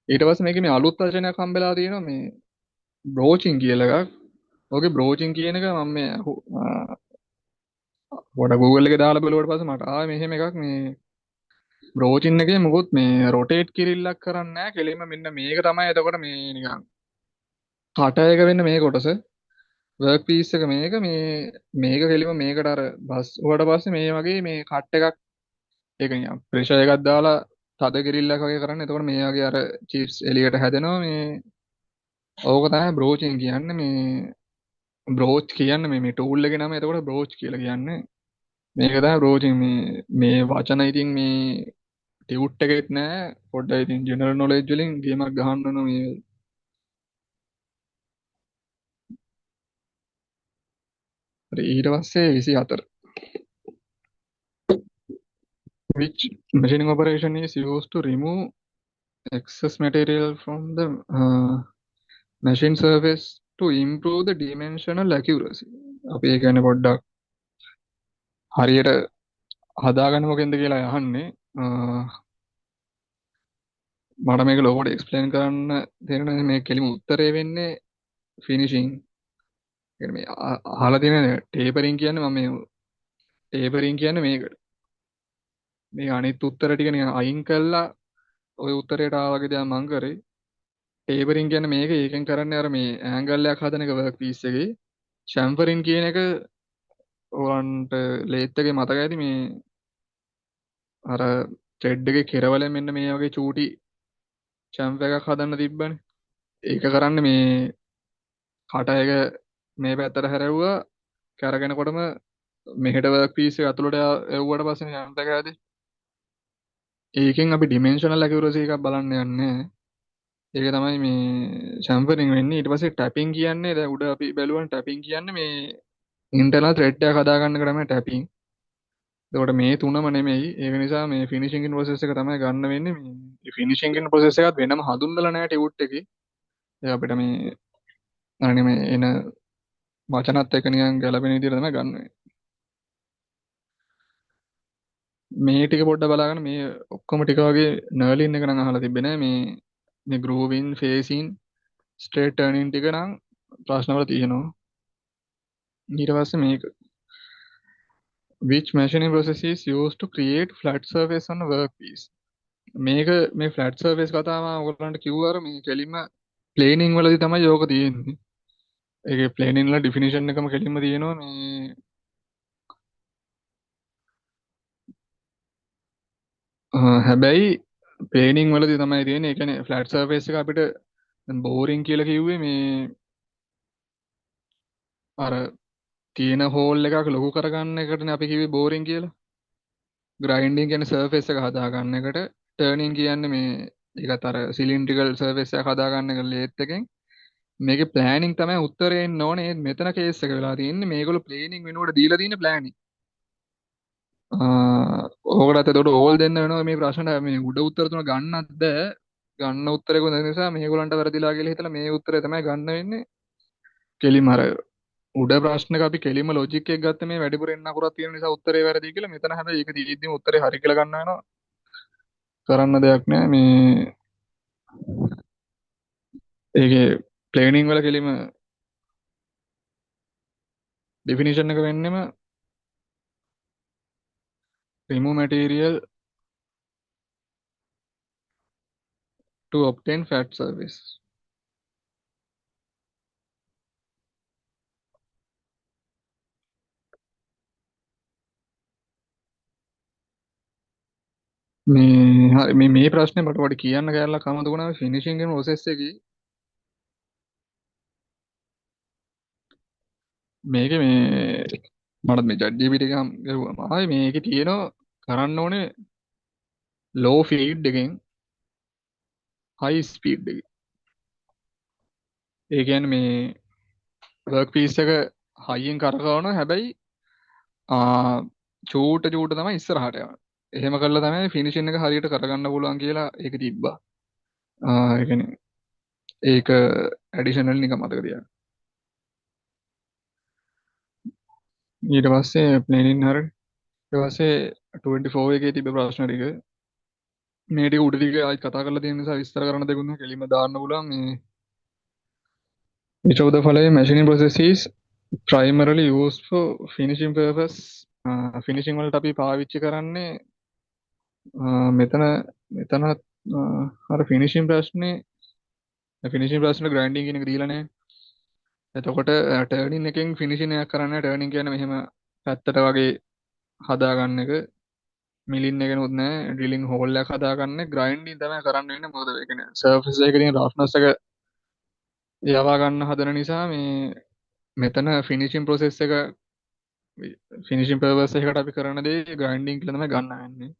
ඊට පස්සේ මේකේ මේ අලුත් වචනයක් හම්බෙලා තියෙනවා මේ broaching කියලා එකක්. ඕකේ broaching කියන එක මම මේ පොඩ Google එකේ දාලා බලුවට පස්සේ මට ආවේ මෙහෙම එකක් මේ බ්‍රෝචින් එකේ මොකොත් මේ රොටේට් කිරිල්ලක් කරන්නේ නැහැ කෙලින්ම මෙන්න මේක තමයි එතකොට මේ නිකන් කට එක වෙන්න මේ කොටස වර්ක් පීස් එක මේක කෙලින්ම මේකට අර බස් උවට පස්සේ මේ වගේ මේ කට් එකක් ඒක නිකන් ප්‍රෙෂර් එකක් දාලා තද කිරිල්ලක් වගේ කරන්නේ එතකොට මේ වගේ අර චිප්ස් එළියට හැදෙනවා මේ ඕක තමයි බ්‍රෝචින් කියන්නේ මේ බ්‍රෝච් කියන්නේ මේ ටූල් එකේ නම එතකොට බ්‍රෝච් කියලා කියන්නේ මේක තමයි බ්‍රෝචින් මේ වචන ඉතින් මේ ටියුට් එකෙත් නෑ පොඩ්ඩක් ඉතින් ජෙනරල් නොලෙජ් වලින් ගේමක් ගහන්න ඕන මේ හරි ඊට පස්සේ 24 which machining operation is used to remove excess material from the machine surface to improve the dimensional accuracy අපි ඒ කියන්නේ පොඩ්ඩක් හරියට හදාගන්න මොකෙන්ද කියලා අහන්නේ මට මේක ලොකෝට එක්ස්ප්ලেইন කරන්න තේරෙන්නේ මේ කෙලිම උත්තරේ වෙන්නේ ෆිනිෂින් කියන්නේ මේ අහලා තියෙන ටේපරින් කියන්නේ මම මේ ටේපරින් කියන්නේ මේකට මේ අනිත් උත්තර ටික නිකන් අයින් කළා ওই උත්තරයට ආවා වගේ දැන් මං කරේ ටේපරින් කියන්නේ මේක ඒකෙන් කරන්නේ අර මේ ඇන්ගල් එකක් හදන එක වර්ක් පීස් එකේ චැම්ෆරින් කියන එක ඔයන්ට ලේත් එකේ මතක ඇති මේ අර ත්‍රෙඩ් එකේ කෙරවල මෙන්න මේ වගේ චූටි චැම්ෆ එකක් හදන්න තිබ්බනේ ඒක කරන්නේ මේ කට එක මේ පැත්තට හැරෙව්වා කරගෙනකොටම මෙහෙට වර්ක් පීස් එක ඇතුළට එව්වට පස්සේ චැම්ෆ එක ඇති ඒකෙන් අපි ඩිමෙන්ෂනල් ඇකියුරසි එකක් බලන්න යන්නේ ඒක තමයි මේ චැම්ෆරින් වෙන්නේ ඊට පස්සේ ටැපින් කියන්නේ දැන් උඩ අපි බැලුවා ටැපින් කියන්නේ මේ ඉන්ටර්නල් ත්‍රෙඩ් එකක් හදාගන්න එක තමයි ටැපින්. එතකොට මේ තුනම නෙමෙයි ඒක නිසා මේ ෆිනිෂින් ඉන් ප්‍රොසෙස් එක තමයි ගන්න වෙන්නේ මේ ෆිනිෂින් ඉන් ප්‍රොසෙස් එකත් වෙනම හඳුන්වලා නැහැ ටියුට් එකේ. ඒක අපිට මේ අනේ මේ එන වචනත් එක්ක නිකන් ගැලපෙන විදිහට තමයි ගන්න වෙන්නේ. මේ ටික පොඩ්ඩක් බලාගන්න මේ ඔක්කොම ටික වගේ නර්ලින් එක නම් අහලා තිබ්බේ නෑ මේ ගෲවින් ෆේසින් ස්ට්‍රේට් ටර්නින් ටික නම් ප්‍රශ්න වල තියෙනවා ඊට පස්සේ මේක which machining process is used to create flat surface on a workpiece? මේක මේ ෆ්ලැට් සර්ෆේස් කතාව ඔයගොල්ලන්ට කිව්වර මේ කෙලින්ම ප්ලේනින් වලදී තමයි යෝක තියෙන්නේ. ඒකේ ප්ලේනින් වල ඩිෆිනිෂන් එකම කෙලින්ම තියෙනවා මේ හැබැයි ප්ලේනින් වලදී තමයි තියෙන්නේ. ඒ කියන්නේ ෆ්ලැට් සර්ෆේස් එක අපිට බෝරින් කියලා කිව්වේ මේ අර තියෙන හෝල් එකක් ලොකු කරගන්න එකටනේ අපි කිව්වේ බෝරින් කියලා. ග්‍රයින්ඩින් කියන්නේ සර්ෆේස් එක හදාගන්න එකට. ටර්නින් කියන්නේ මේ ඒකත් අර සිලින්ඩ්‍රිකල් සර්ෆේස් එකක් හදාගන්න එක ලේත් එකෙන්. මේකේ ප්ලෑනින් තමයි උත්තරේ එන්න ඕනේ. මෙතන කේස් එක වෙලා තියෙන්නේ මේගොල්ලෝ ප්ලේනින් වෙනුවට දීලා තියෙන ප්ලෑනින්. ඕකටත් එතකොට ඕල් දෙන්න වෙනවා මේ ප්‍රශ්නට මේ උඩ උත්තර තුන ගන්නත් බෑ. ගන්න උත්තරේ කොහොමද නිසා මේගොල්ලන්ට වැරදිලා කියලා හිතලා මේ උත්තරේ තමයි ගන්න වෙන්නේ. කෙලිම අර උඩ ප්‍රශ්නක අපි කෙලිම ලොජික් එක ගත්ත මේ වැඩිපුර එන්න අකුරක් තියෙන නිසා උත්තරේ වැරදි කියලා මෙතන හැබැයි ඒක දීද්දිම උත්තරේ හරි කියලා ගන්න වෙනවා. කරන්න දෙයක් නෑ මේ ඒකේ ප්ලේනින් වල කෙලිම ඩෙෆිනිෂන් එක වෙන්නෙම remove material to obtain fat surface. හරි මේ ප්‍රශ්නේ මට පොඩි කියන්න කැරලා කමද වුණා ෆිනිෂින් කියන ප්‍රොසෙස් එකේ මේකේ මේ මට මේ ජඩ් ජීපීටි එකම ගරුවා ආයේ මේකේ තියෙනවා කරන්න ඕනේ ලෝ ෆීඩ් එකෙන් හයි ස්පීඩ් එකකින්. ඒ කියන්නේ මේ වර්ක් පීස් එක හයියෙන් කරකවනවා හැබැයි චූට චූට තමයි ඉස්සරහට යන්නේ. එහෙම කළා තමයි ෆිනිෂින් එක හරියට කරගන්න පුළුවන් කියලා ඒක තිබ්බා. ඒ කියන්නේ ඒක ඇඩිෂනල් නිකන් මතක තියාගන්න. ඊට පස්සේ ප්ලේනින් හරියට ඊට පස්සේ 24 එකේ තිබ්බ ප්‍රශ්න ටික මේ ටික උඩ ටික ආයි කතා කරලා තියෙන නිසා විස්තර කරන්න දෙයක් නෑ කෙලින්ම දාන්න පුළුවන් මේ which of the following machining process is primarily used for finishing purpose finishing වලට අපි පාවිච්චි කරන්නේ මෙතන මෙතන අර finishing ප්‍රශ්නේ grinding කියන එක දීලා නෑ. එතකොට turning එකෙන් finishing එකක් කරන්නේ turning කියන්නේ මෙහෙම පැත්තට වගේ හදාගන්න එක මිලින් එකනොත් නෑ ඩ්‍රිලින් හෝල් එකක් හදාගන්න ග්‍රයින්ඩින් තමයි කරන්න වෙන්නේ. මොකද ඒ කියන්නේ සර්ෆේස් එකේ තියෙන රෆ්නස් එක යවා ගන්න හදන නිසා මේ මෙතන ෆිනිෂින් ප්‍රොසෙස් එක ෆිනිෂින් පර්පස් එකකට අපි කරන දේ ග්‍රයින්ඩින් කියලා තමයි ගන්න වෙන්නේ.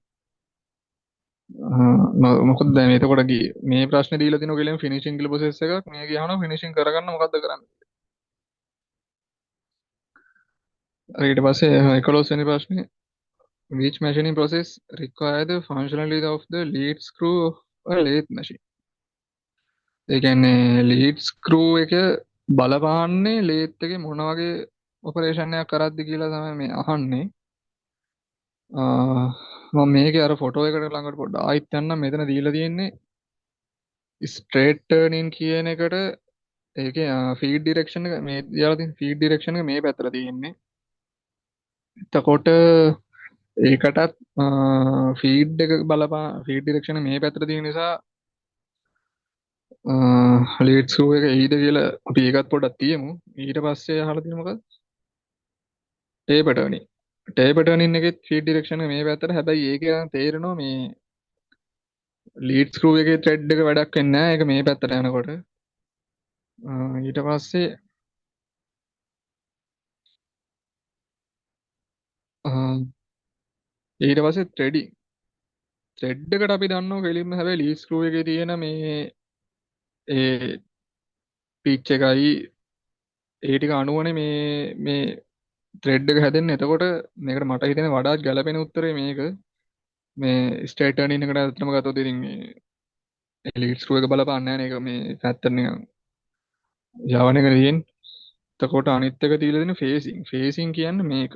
මොකද දැන් එතකොට මේ ප්‍රශ්නේ දීලා තිනු කියලා ෆිනිෂින් කියලා ප්‍රොසෙස් එකක් මේ කියනවා ෆිනිෂින් කරගන්න මොකද්ද කරන්නේ. ඊට පස්සේ 11 වෙනි ප්‍රශ්නේ which machining process require the functionality of the lead screw of a lathe machine. ඒ කියන්නේ ලීඩ් ස්ක්‍රූ එක බලපාන්නේ ලේත් එකේ මොන වගේ ඔපරේෂන් එකක් කරද්දි කියලා තමයි මේ අහන්නේ. මම මේකේ අර ෆොටෝ එකට ළඟට පොඩ්ඩක් ආයිත් යන්නම්. මෙතන දීලා තියෙන්නේ ස්ට්‍රේට් ටර්නින් කියන එකට ඒකේ ෆීඩ් ඩිරෙක්ෂන් එක මේ දාලා තියෙන ෆීඩ් ඩිරෙක්ෂන් එක මේ පැත්තට තියෙන්නේ. එතකොට ඒකටත් ෆීඩ් එක ෆීඩ් ඩිරෙක්ෂන් මේ පැත්තට තියෙන නිසා ලීඩ් ස්ක්‍රූ එක එයිද කියලා අපි ඒකත් පොඩ්ඩක් තියමු. ඊට පස්සේ අහලා තියෙන මොකක්ද? Taper turning. ටේපර් ටර්නින් එකේ ෆීඩ් ඩිරෙක්ෂන් එක මේ පැත්තට. හැබැයි ඒක තේරෙනවා මේ ලීඩ් ස්ක්‍රූ එකේ ත්‍රෙඩ් එක වැඩක් වෙන්නේ නැහැ. ඒක මේ පැත්තට යනකොට. ඊට පස්සේ ත්‍රෙඩින්. ත්‍රෙඩ් එකට අපි දන්නවා කෙලින්ම හැබැයි ලීඩ් ස්ක්‍රූ එකේ තියෙන මේ ඒ පිච් එකයි ඒ ටික අනුවනේ මේ ත්‍රෙඩ් එක හැදෙන්නේ. එතකොට මේකට මට හිතෙන වඩාත් ගැළපෙන උත්තරේ මේක. මේ ස්ට්‍රේට් ටර්නින් එකට අතරම ගත්තොත් ඉතින් මේ ලීඩ් ස්ක්‍රූ එක බලපාන්නේ නැහැ නේ. ඒක මේ පැත්තට නිකන් යවන එක තියෙන්නේ. එතකොට අනිත් එක තියලා දෙන ෆේසින්. ෆේසින් කියන්නේ මේක.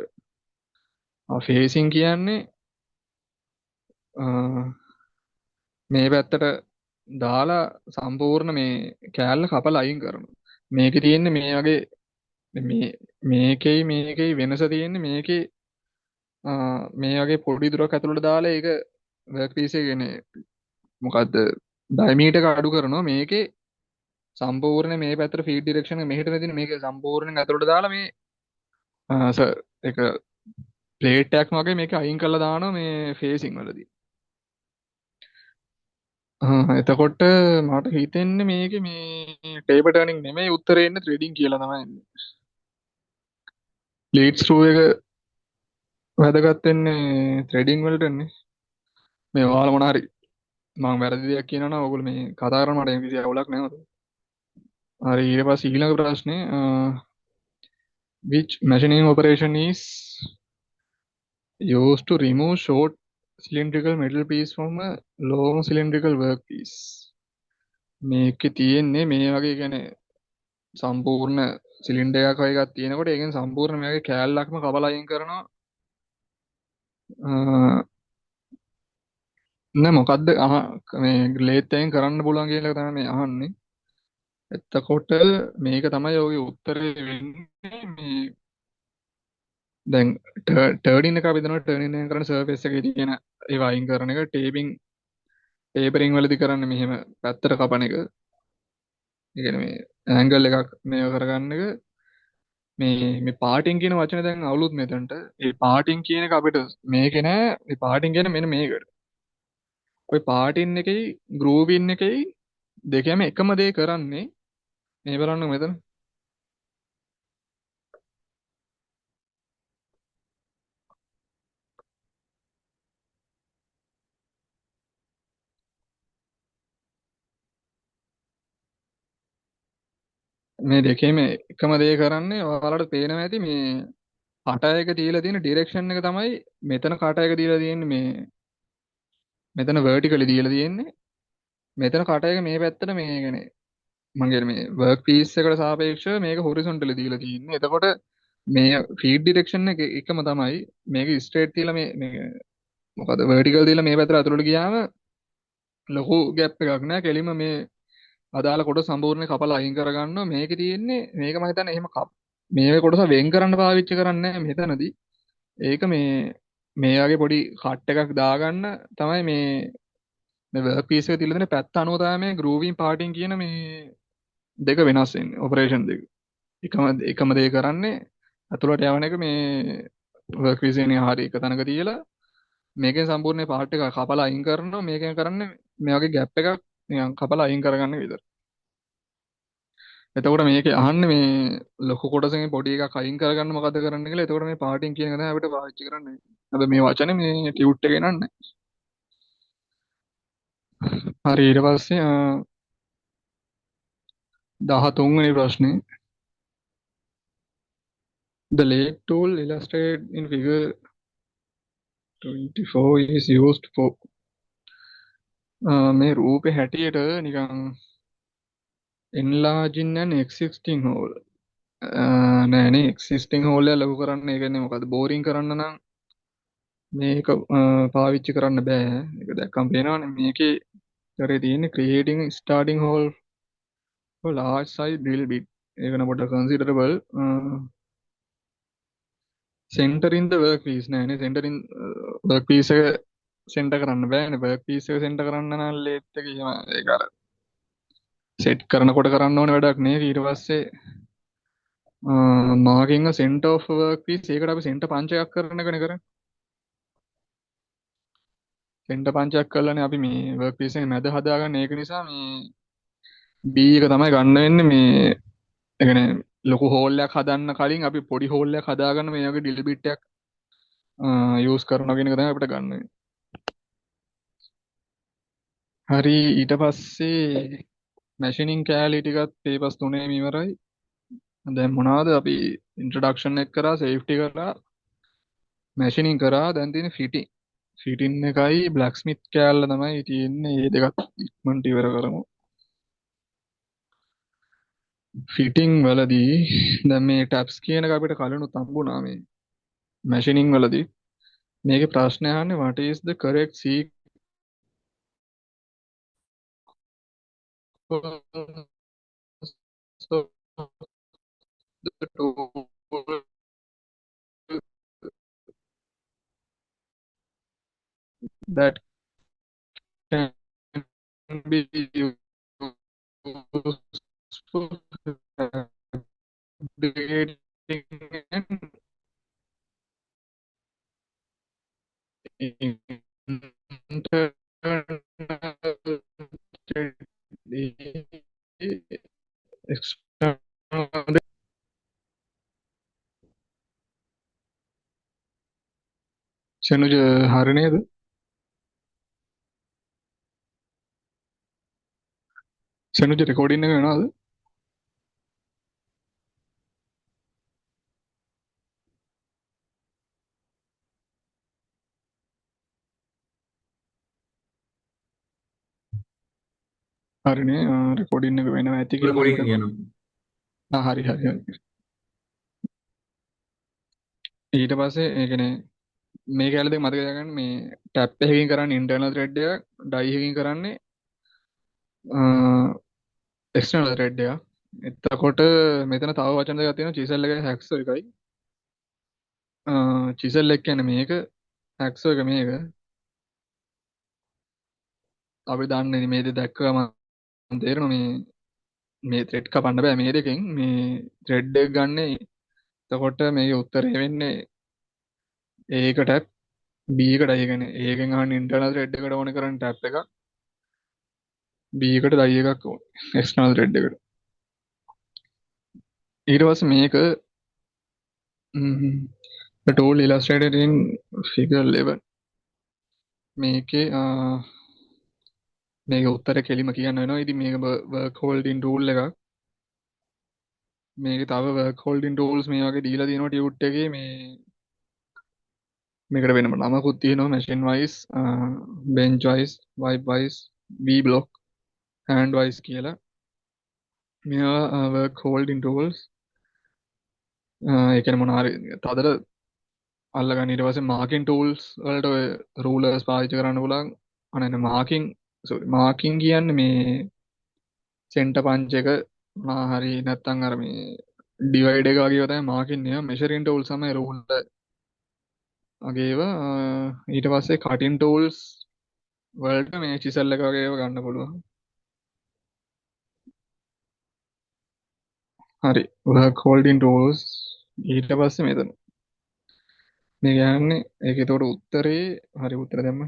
ෆේසින් කියන්නේ මේ පැත්තට දාලා සම්පූර්ණ මේ කෑල්ල කපලා අයින් කරනවා. මේකේ තියෙන්නේ මේ වගේ මේකෙයි වෙනස තියෙන්නේ මේකේ මේ වගේ පොඩි දුරක් ඇතුළට දාලා ඒක වර්ක් පීස් එක කියන්නේ මොකද්ද ඩයමීටර් එක අඩු කරනවා මේකේ සම්පූර්ණ මේ පැත්තට ෆීඩ් ඩිරෙක්ෂන් එක මෙහෙට තියෙන මේක සම්පූර්ණයෙන් ඇතුළට දාලා මේ ඒක ප්ලේට් එකක් වගේ මේක අයින් කරලා දානවා මේ ෆේසින් වලදී. එතකොට මට හිතෙන්නේ මේකේ මේ ටේබල් ටර්නින් නෙමෙයි උත්තරේ ඉන්නේ ත්‍රෙඩින් කියලා තමයි එන්නේ. ලීඩ් ස්ක්‍රූ එක වැදගත් වෙන්නේ ත්‍රෙඩින් වලටනේ. මේ ඔයාලා මොන හරි මම වැරදි දෙයක් කියනවා නම් ඔයගොල්ලෝ මේ කතා කරන මට කිසි අවුලක් නැහැ. හරි ඊට පස්සේ ඊළඟ ප්‍රශ්නේ which machining operation is used to remove short cylindrical metal piece from a long cylindrical workpiece. මේකේ තියෙන්නේ මේ වගේ කියන්නේ සම්පූර්ණ සිලින්ඩර් එකක් වගේ එකක් තියෙනකොට ඒකෙන් සම්පූර්ණ මේකේ කෑල්ලක්ම කපලා අයින් කරනවා. නෑ මොකද්ද මේ ලේත් එකෙන් කරන්න පුළුවන් කියන එක තමයි මේ අහන්නේ. එතකොට මේක තමයි ඔයගේ උත්තරේ වෙන්නේ මේ දැන් ටර්නින් එක අපි දන්නවා ටර්නින් එක කරන සර්ෆේස් එකේ තියෙන ඒවා අයින් කරන එක ටේපරින් වලදී කරන්නේ මෙහෙම පැත්තට කපන එක. ඒ කියන්නේ මේ ඇන්ගල් එකක් මේව කරගන්න එක මේ පාටින් කියන වචනේ දැන් අවුලුත් මෙතනට. ඒ පාටින් කියන එක අපිට මේකේ නෑ. මේ පාටින් කියන්නේ මෙන්න මේකට. ඔය පාටින් එකයි ගෲවින් එකයි දෙකම එකම දේ කරන්නේ. මේ බලන්න මෙතන. මේ දෙකේම එකම දේ කරන්නේ ඔයාලට පේනවා ඇති මේ කට එක තියලා තියෙන ඩිරෙක්ෂන් එක තමයි මෙතන කට එක දීලා තියෙන්නේ මේ මෙතන vertically දීලා තියෙන්නේ මෙතන කට එක මේ පැත්තට මේ කියන්නේ මගේ මේ work piece එකට සාපේක්ෂව මේක horizontally දීලා තියෙන්නේ. එතකොට මේ feed direction එක එකම තමයි මේක straight තියලා මේ මොකද vertical තියලා මේ පැත්තට අතුලට ගියාම ලොකු gap එකක් නෑ. කෙලින්ම මේ අදාළ කොටස සම්පූර්ණයෙන් කපලා අයින් කරගන්නවා. මේකේ තියෙන්නේ මේක මම හිතන්නේ එහෙම මේ කොටස වෙන් කරන්න පාවිච්චි කරන්නේ නැහැ මෙතනදී. ඒක මේ වගේ පොඩි කට් එකක් දාගන්න තමයි මේ වර්ක් පීස් එක තියලා දෙන පැත්ත අනුව තමයි මේ ගෲවින් පාටින් කියන මේ දෙක වෙනස් වෙන්නේ ඔපරේෂන් දෙක. එකම දේ කරන්නේ අතුලට යවන එක මේ වර්ක් පීස් එකේ හරිය එක තැනක තියලා මේකෙන් සම්පූර්ණ පාර්ට් එක කපලා අයින් කරනවා. මේකෙන් කරන්නේ මේ වගේ ગેප් එකක් නිකන් කපලා අයින් කරගන්න විතර. එතකොට මේකේ අහන්නේ මේ ලොකු කොටසකින් පොඩි එකක් අයින් කරගන්න මොකද කරන්න කියලා. එතකොට මේ පාටින් කියන එක තමයි අපිට පාවිච්චි කරන්න. හැබැයි මේ වචනේ මේ ටියුට් එකේ නන්නේ. හරි ඊට පස්සේ 13 වෙනි ප්‍රශ්නේ. The lathe tool illustrated in figure 24 is used for මේ රූපේ හැටියට නිකන් enlarging an existing hole. නෑනේ existing hole එක ලොකු කරන්න ඒ කියන්නේ මොකද්ද බෝරින් කරන්න නම් මේක පාවිච්චි කරන්න බෑ. ඒක දැක්කම පේනවනේ මේකේ කරේ තියෙන්නේ creating starting hole for large size drill bit. ඒක නම් පොඩ්ඩක් considerable center in the workpiece නෑනේ center in workpiece එක center කරන්න බෑනේ. workpiece එක center කරන්න නම් lathe එක එහෙම ඒක අර set කරනකොට කරන්න ඕනේ වැඩක් නේ. ඊට පස්සේ marking a center of workpiece ඒකට අපි center punch එකක් කරන එකනේ කරන්නේ. center punch එකක් කරලානේ අපි මේ workpiece එකේ මැද හදාගන්න. ඒක නිසා මේ B එක තමයි ගන්න වෙන්නේ මේ ඒ කියන්නේ ලොකු හෝල් එකක් හදන්න කලින් අපි පොඩි හෝල් එකක් හදාගන්න මේ වගේ ඩ්‍රිල් බිට් එකක් යූස් කරනවා කියන එක තමයි අපිට ගන්න වෙන්නේ. හරි ඊට පස්සේ මැෂිනින් කෑලි ටිකත් පේපර්ස් 3ෙම ඉවරයි. දැන් මොනවද අපි ඉන්ට්‍රොඩක්ෂන් එක කරා සේෆ්ටි කරා මැෂිනින් කරා දැන් තියෙන ෆිටින් එකයි බ්ලැක් ස්මිත් කෑල්ල තමයි තියෙන්නේ. මේ දෙකත් ඉක්මනට ඉවර කරමු. ෆිටිං වලදී දැන් මේ ටැප්ස් කියන එක අපිට කලිනුත් හම්බුණා මේ මැෂිනින් වලදී. මේකේ ප්‍රශ්නේ අහන්නේ what is the correct sequence of the tool that can be useful fabricating and internal external සෙනුජ හරි නේද? සෙනුජ රෙකෝඩින් එක වෙනවද? හරිනේ රෙකෝඩින් එක වෙනවා ඇති කියලා මම recording හිතනවා. කියනවා. හරි හරි හරි. ඊට පස්සේ ඒ කියන්නේ මේ කැලේ දෙක මතක තියාගන්න මේ ටැප් එකකින් කරන්නේ ඉන්ටර්නල් thread එක, ඩයි එකකින් කරන්නේ එක්ස්ටර්නල් thread එක. එතකොට මෙතන තව වචන දෙකක් තියෙනවා චිසල් එකයි හැක්සෝ එකයි. චිසල් එක කියන්නේ මේක, හැක්සෝ එක මේක. අපි දන්නේ මේ දෙක දැක්කම තේරෙනවා මේ thread කපන්න බෑ මේ දෙකෙන්. මේ thread එක ගන්න. එතකොට මේකේ උත්තරේ වෙන්නේ ඒකට B එකට ඒ කියන්නේ ඒකෙන් අහන්නේ ඉන්ටර්නල් thread එකට ඕනේ කරන්නේ ටැප් එකක්. B එකට ඩයි එකක් ඕනේ එක්ස්ටර්නල් thread එකට. ඊට පස්සේ මේක the tool illustrated in figure 11 මේකේ මේක උත්තර කෙලිම කියන්න වෙනවා. ඉතින් මේක work holding tool එකක්. මේකේ තව work holding tools මේ වගේ දීලා තියෙනවා ටියුට් එකේ. මේකට වෙනම නමකුත් තියෙනවා machine wise, bench wise, wipe wise, V block, hand wise කියලා. මේවා work holding tools. ඒ කියන්නේ මොනවා හරි තදට අල්ලගන්න. ඊට පස්සේ marking tools වලට ඔය rulers පාවිච්චි කරන්න පුළුවන්. අනේ මාකින් කියන්නේ මේ සෙන්ටර් පංච් එක හරි නැත්නම් අර මේ ඩිවයිඩ් එක වගේ තමයි මාකින් එක. මෙෂරින් ටූල්ස් තමයි රූලර් වගේ ඒවා. ඊට පස්සේ කටින් ටූල්ස් වලට මේ චිසල් එක වගේ ඒවා ගන්න පුළුවන්. හරි work holding tools. ඊට පස්සේ මෙතන මේ කියන්නේ ඒක ඒතකොට උත්තරේ හරි උත්තර දැම්ම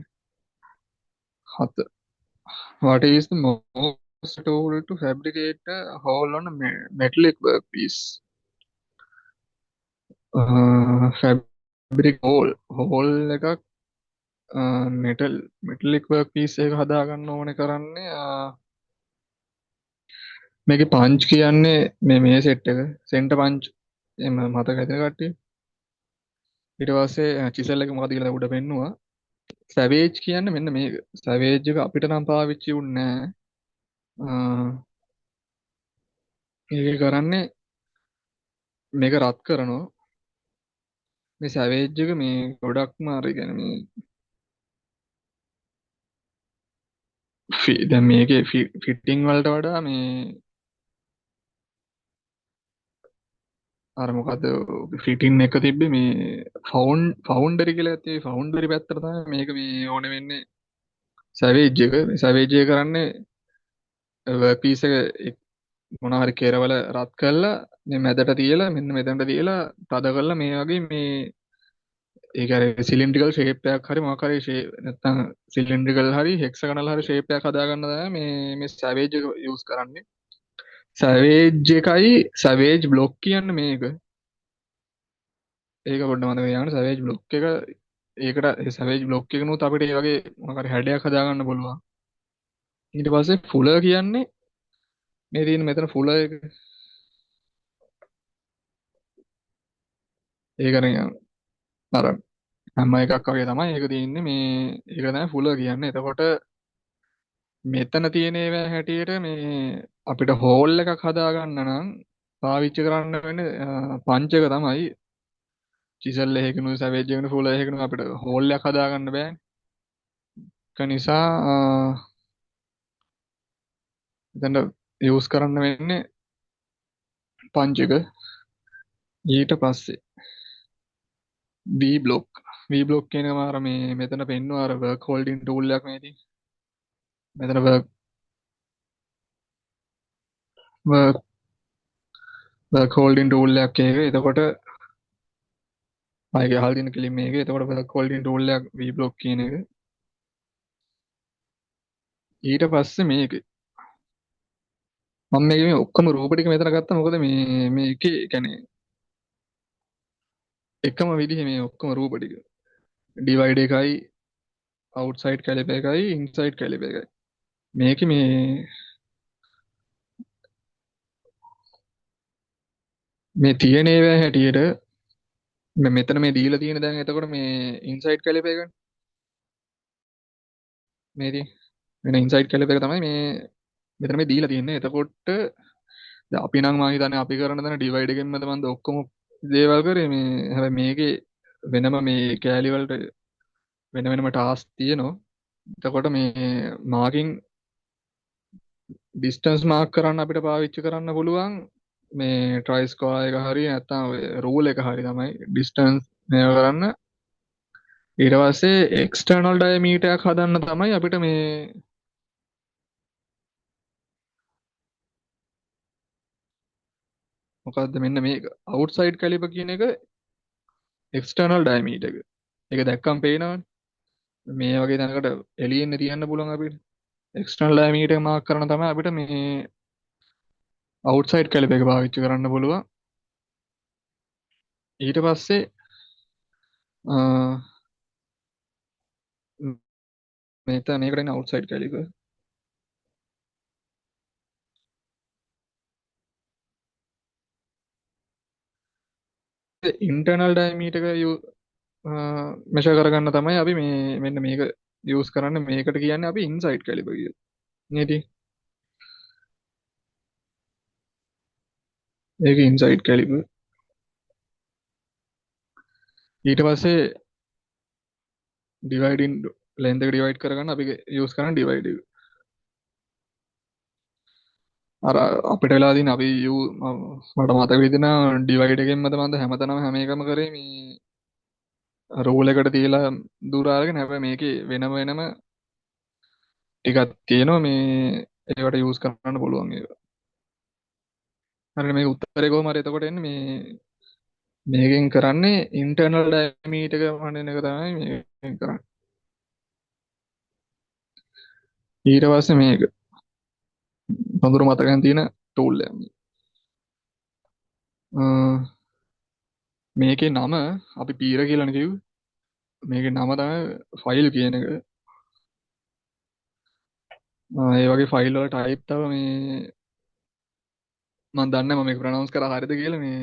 7. What is the most tool to fabricate a hole on a metallic workpiece? fabric hole එකක් මෙටලික් workpiece එක හදාගන්න ඕනේ කරන්නේ මේකේ පංච් කියන්නේ මේ සෙට් එක සෙන්ටර් පංච් එම මතක ඇතිද කට්ටිය? ඊට පස්සේ චිසල් එක මොකද කියලා උඩ පෙන්නුවා. සැවේජ් කියන්නේ මෙන්න මේක. සැවේජ් එක අපිට නම් පාවිච්චි වුන්නේ නැහැ. මේක කරන්නේ මේක රත් කරනවා. මේ සැවේජ් එක මේ ගොඩක්ම අර කියන්නේ මේ දැන් මේකේ ෆිටිං වලට වඩා මේ අර මොකද ෆිටින් එක තිබ්බේ මේ ෆවුන්ඩරි කියලා ඇත්තේ ෆවුන්ඩරි පැත්තට තමයි මේක මේ ඕනේ වෙන්නේ. සැවේජ් එක කරන්නේ වර්ක්පීස් එක මොනවා හරි කෙරවල රත් කරලා මේ මැදට තියලා මෙන්න මෙතනට තියලා තද කරලා මේ වගේ මේ ඒක අර සිලින්ඩ්‍රිකල් ෂේප් එකක් හරි මොකක් හරි නැත්නම් සිලින්ඩ්‍රිකල් හරි හෙක්සගනල් හරි ෂේප් එකක් හදාගන්න තමයි මේ සැවේජ් එක යූස් කරන්නේ. සැවේජ් එකයි සැවේජ් බ්ලොක් කියන්නේ මේක. ඒක පොඩ්ඩක් මතක තියාගන්න. සැවේජ් බ්ලොක් එක ඒකට සැවේජ් බ්ලොක් එකනොත් අපිට මේ වගේ මොකක් හරි හැඩයක් හදාගන්න පුළුවන්. ඊට පස්සේ ෆුලර් කියන්නේ මේ තියෙන මෙතන ෆුලර් එක. ඒකනේ අර හැම එකක් වගේ තමයි ඒක තියෙන්නේ මේ ඒක තමයි ෆුලර් කියන්නේ. එතකොට මෙතන තියෙන ඒවා හැටියට මේ අපිට හෝල් එකක් හදාගන්න නම් පාවිච්චි කරන්න වෙන්නේ පංච එක තමයි. චිසල් එකකිනු සැවේජ් එකකිනු ෆුලර් එකකිනු අපිට හෝල් එකක් හදාගන්න බෑනේ. ඒක නිසා එතන යූස් කරන්න වෙන්නේ පංච එක. ඊට පස්සේ B block V block කියන එකම අර මේ මෙතන පෙන්වුවා අර work holding tool එකක් මේදී. මෙතන work work holding tool එකක් එක. එතකොට මගේ අහලා තියෙන ක්ලිප් මේක. එතකොට work holding tool එකක් V block කියන එක. ඊට පස්සේ මේක මම මේ ඔක්කොම රූප ටික මෙතන ගත්තා. මොකද මේකේ කියන්නේ එකම විදිහේ මේ ඔක්කොම රූප ටික. divide එකයි outside caliper එකයි inside caliper එකයි. මේකේ මේ තියෙන ඒවා හැටියට මෙතන මේ දීලා තියෙන දැන් එතකොට මේ inside caliper එක මේදී වෙන inside caliper එක තමයි මේ මෙතන මේ දීලා තියෙන්නේ. එතකොට දැන් අපි නම් මම හිතන්නේ අපි කරන දන divide එකෙන්ම තමයි ඔක්කොම දේවල් කරේ මේ හැබැයි මේකේ වෙනම මේ කෑලි වලට වෙන වෙනම ටාස්ක් තියෙනවා. එතකොට මේ මාකින් ඩිස්ටන්ස් මාක් කරන්න අපිට පාවිච්චි කරන්න පුළුවන් මේ ට්‍රයි ස්කෝර් එක හරි නැත්නම් ඔය රූල් එක හරි තමයි ඩිස්ටන්ස් මේව කරන්න. ඊට පස්සේ එක්ස්ටර්නල් ඩයමීටර් එකක් හදන්න තමයි අපිට මේ මොකද්ද මෙන්න මේක අවුට්සයිඩ් කැලිපර් කියන එක එක්ස්ටර්නල් ඩයමීටර් එක. ඒක දැක්කම පේනවනේ. මේ වගේ තැනකට එළියෙන් තියන්න පුළුවන් අපිට. එක්ස්ටර්නල් ඩයමීටර් එක මාක් කරන තමයි අපිට මේ අවුට්සයිඩ් කැලිපර් එක පාවිච්චි කරන්න පුළුවන්. ඊට පස්සේ මේකට එන අවුට්සයිඩ් කැලිපර් ඉන්ටර්නල් ඩයමීටර් එක මෙෂර් කරගන්න තමයි අපි මේ මෙන්න මේක යූස් කරන්න. මේකට කියන්නේ අපි ඉන්සයිඩ් කැලිපර් කියලා. නේද? ඒක ඉන්සයිඩ් කැලිපර්. ඊට පස්සේ ඩිවයිඩින් ලෙන්ත් එක ඩිවයිඩ් කරගන්න අපි යූස් කරන ඩිවයිඩ් එක. අර අපිට වෙලා තියෙන අපි මට මතක විදිහට ඩිවයිඩ් එකෙන්ම තමයි හැමතැනම හැම එකම කරේ මේ රූල් එකට තියලා දුර අරගෙන. හැබැයි මේකේ වෙනම වෙනම ටිකක් තියෙනවා මේ ඒවට යූස් කරන්න පුළුවන් ඒවා. හරියට මේක උත්තරේ කොහොම හරි එතකොට එන්නේ මේකෙන් කරන්නේ ඉන්ටර්නල් ඩයමීටර් එක හොයන එක තමයි මේකෙන් කරන්නේ. ඊට පස්සේ මේක හොඳට මතකයන් තියෙන ටූල් එක. මේකේ නම අපි පීර කියලානේ කිව්වේ. මේකේ නම තමයි ෆයිල් කියන එක. ඒ වගේ ෆයිල් වල ටයිප් තව මේ මම දන්නේ මම මේක ප්‍රොනවුන්ස් කරා හරියද කියලා මේ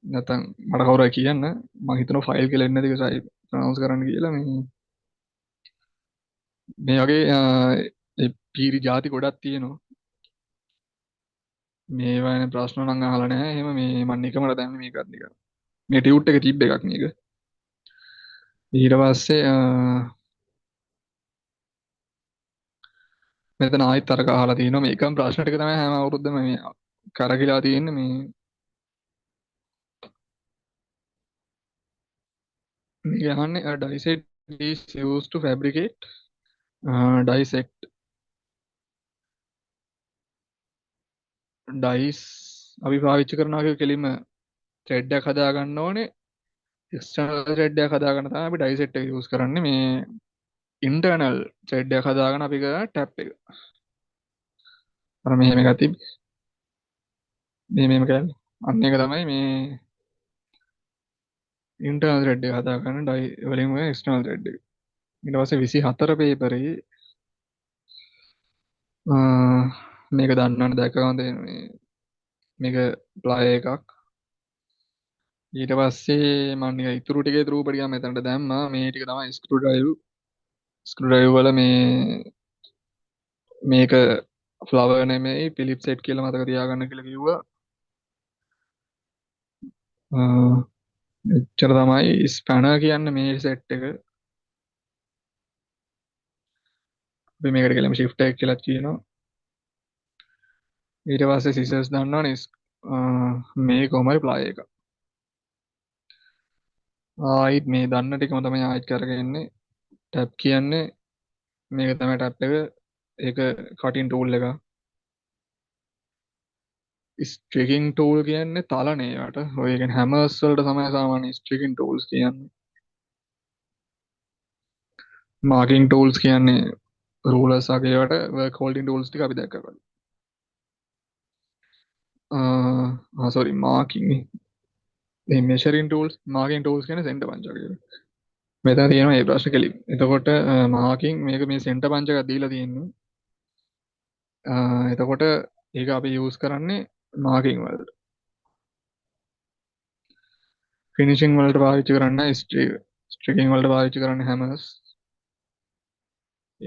නැත්නම් මට කවුරු හරි කියන්න. මම හිතනවා ෆයිල් කියලා එන්නේ නැති ඒක ප්‍රොනවුන්ස් කරන්න කියලා මේ වගේ ඒ පීරි ಜಾති ගොඩක් තියෙනවා. මේවා වෙන ප්‍රශ්න නම් අහලා නැහැ. එහෙම මේ මම නිකමට දැම්මේ මේකත් නිකන්. මේ ටියුට් එකේ තිබ්බ එකක් මේක. ඊට පස්සේ මෙතන ආයෙත් අරක අහලා තිනවා මේකම ප්‍රශ්න ටික තමයි හැම අවුරුද්දම මේ කරකිලා තියෙන්නේ මේ මේක අහන්නේ dissect is used to fabricate dissect dice අපි පාවිච්චි කරනවා කිය කෙලින්ම thread එකක් හදා ගන්න ඕනේ. external thread එකක් හදාගන්න තමයි අපි dissect එක use කරන්නේ. මේ internal thread එකක් හදාගන්න අපි කරන tab එක. අර මෙහෙම එකක් තිබ්බේ. මෙහෙම කරන්නේ. අන්න ඒක තමයි මේ internal thread එක හදාගන්න die වලින් ඔය external thread එක. ඊට පස්සේ 24 පේපරේ මේක දන්නවනේ දැක්කම මේ මේක ප්ලයි එකක්. ඊට පස්සේ මම නිකන් ඉතුරු ටිකේ රූප ටික මෙතනට දැම්මා. මේ ටික තමයි ස්ක්‍රූ ඩ්‍රයිව් වල මේක ෆ්ලවර් නෙමෙයි පිලිප් සෙට් කියලා මතක තියාගන්න කියලා කිව්වා. එච්චර තමයි ස්පැනර් කියන්නේ මේ සෙට් එක. අපි මේකට කියලාම shift එක කියලා කියනවා. ඊට පස්සේ scissors දන්නවනේ මේ කොහමයි ප්ලයි එක. ආයිත් මේ දන්න ටිකම තමයි ආයිත් කරගන්නේ. ටැප් කියන්නේ මේක තමයි ටැප් එක. ඒක කටින් ටූල් එක. ස්ට්‍රිකින් ටූල් කියන්නේ තලනේ යට. ඔය කියන්නේ හැමර්ස් වලට තමයි සාමාන්‍ය ස්ට්‍රිකින් ටූල්ස් කියන්නේ. මාකින් ටූල්ස් කියන්නේ රූලර්ස් වගේ වට වර්ක් හෝල්ඩින් ටූල්ස් ටික අපි දැක්කා. සෝරි මාකින් මේ මෙෂරින් ටූල්ස් මාකින් ටූල්ස් කියන්නේ සෙන්ටර් පංච වගේ. මෙතන තියෙනවා මේ ප්‍රශ්න කෙලින්. එතකොට මාකින් මේක මේ සෙන්ටර් පංච එකක් දීලා තියෙන්නේ. එතකොට ඒක අපි යූස් කරන්නේ මාකින් වලට. ෆිනිෂින් වලට පාවිච්චි කරන්න ස්ට්‍රිකින් වලට පාවිච්චි කරන්න හැමර්ස්.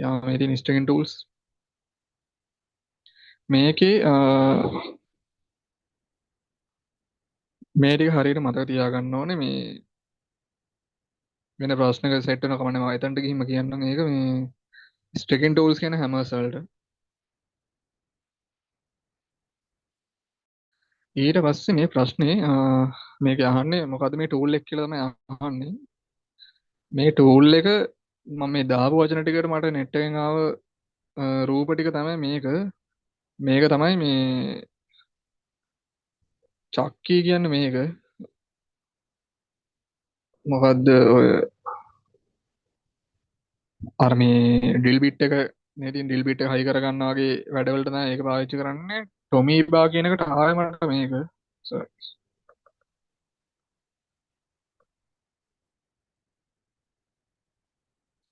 යා මේ තියෙන ස්ට්‍රිකින් ටූල්ස්. මේකේ මේ ටික හරියට මතක තියාගන්න ඕනේ. මේ වෙන ප්‍රශ්නක සෙට් වෙන කමන්නේ මම එතනට ගිහින්ම කියන්නම්. ඒක මේ ස්ට්‍රිකින් ටූල්ස් කියන හැමර්ස් වලට. ඊට පස්සේ මේ ප්‍රශ්නේ මේක අහන්නේ මොකද්ද මේ ටූල් එක කියලා තමයි අහන්නේ. මේ ටූල් එක මම මේ දාපු වචන ටිකට මට නෙට් එකෙන් ආව රූප ටික තමයි මේක. මේක තමයි මේ චක්කී කියන්නේ මේක. මොකද්ද ඔය අර මේ ඩ්‍රිල් බිට් එක මේ තියෙන ඩ්‍රිල් බිට් එක හයි කරගන්න වගේ වැඩවලට තමයි ඒක පාවිච්චි කරන්නේ. ටොමීබා කියන එකට ආයෙ මට මේක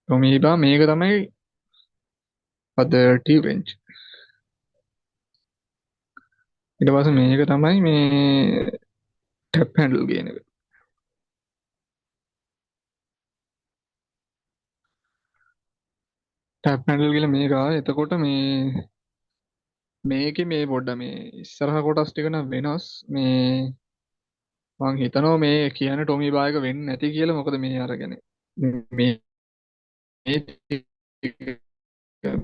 ටොමීබා මේක තමයි අද ටී රෙන්ච්. ඊට පස්සේ මේක තමයි මේ ටැප් හැන්ඩල් කියන එක. ටැප් හැන්ඩල් කියලා මේක ආවේ. එතකොට මේකේ මේ පොඩ්ඩ මේ ඉස්සරහ කොටස් ටික නම් වෙනස්. මේ මං හිතනවා මේ කියන ටොමීබා එක වෙන්නේ නැති කියලා. මොකද මේ අරගෙන මේ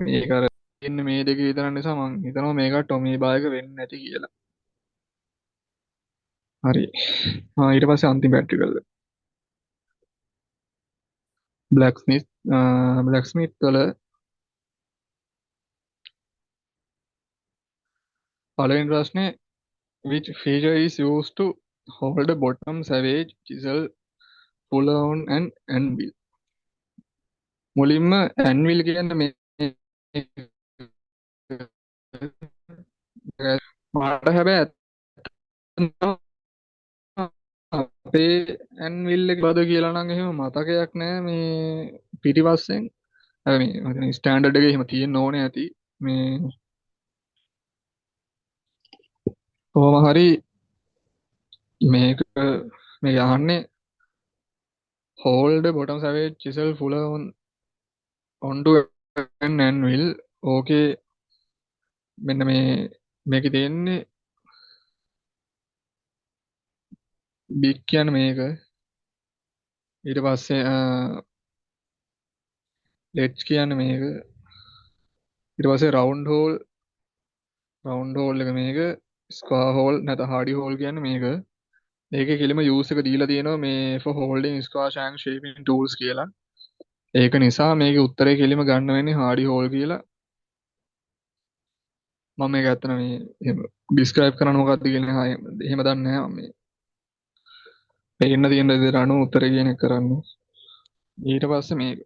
මේක අර ඉන්න මේ දෙක විතර නිසා මං හිතනවා මේක ටොමීබා එක වෙන්නේ නැති කියලා. හරි. ඊට පස්සේ අන්තිම බැටරි වල බ්ලැක්ස්මිත් වල පළවෙනි ප්‍රශ්නේ which feature is used to hold a bottom savage chisel pull on an anvil. මුලින්ම anvil කියන්නේ මේ මට හැබැයි අපේ anvil එක බද කියලා නම් එහෙම මතකයක් නෑ මේ පිටිපස්සෙන්. හැබැයි මේ මම ස්ටෑන්ඩඩ් එකේ එහෙම තියෙන්න ඕනේ ඇති. මේ කොහොම හරි මේක මේ අහන්නේ hold a bottom savage chisel pull onto an anvil. ඕකේ මෙන්න මේකේ තියෙන්නේ බික් කියන්නේ මේක. ඊට පස්සේ ලෙට්ස් කියන්නේ මේක. ඊට පස්සේ රවුන්ඩ් හෝල් එක මේක. ස්ක්වයර් හෝල් නැත්නම් හාඩි හෝල් කියන්නේ මේක. මේකේ කෙලිම යූස් එක දීලා තියෙනවා මේ for holding square shank shaping tools කියලා. ඒක නිසා මේකේ උත්තරේ කෙලිම ගන්න වෙන්නේ හාඩි හෝල් කියලා. මම මේක ඇත්තට මේ එහෙම ඩිස්ක්‍රයිබ් කරන්න මොකක්ද කියලා එහෙම දන්නේ නැහැ මම මේ පේන්න තියෙන විදිහට අනුව උත්තරේ කියන එක කරන්නේ. ඊට පස්සේ මේක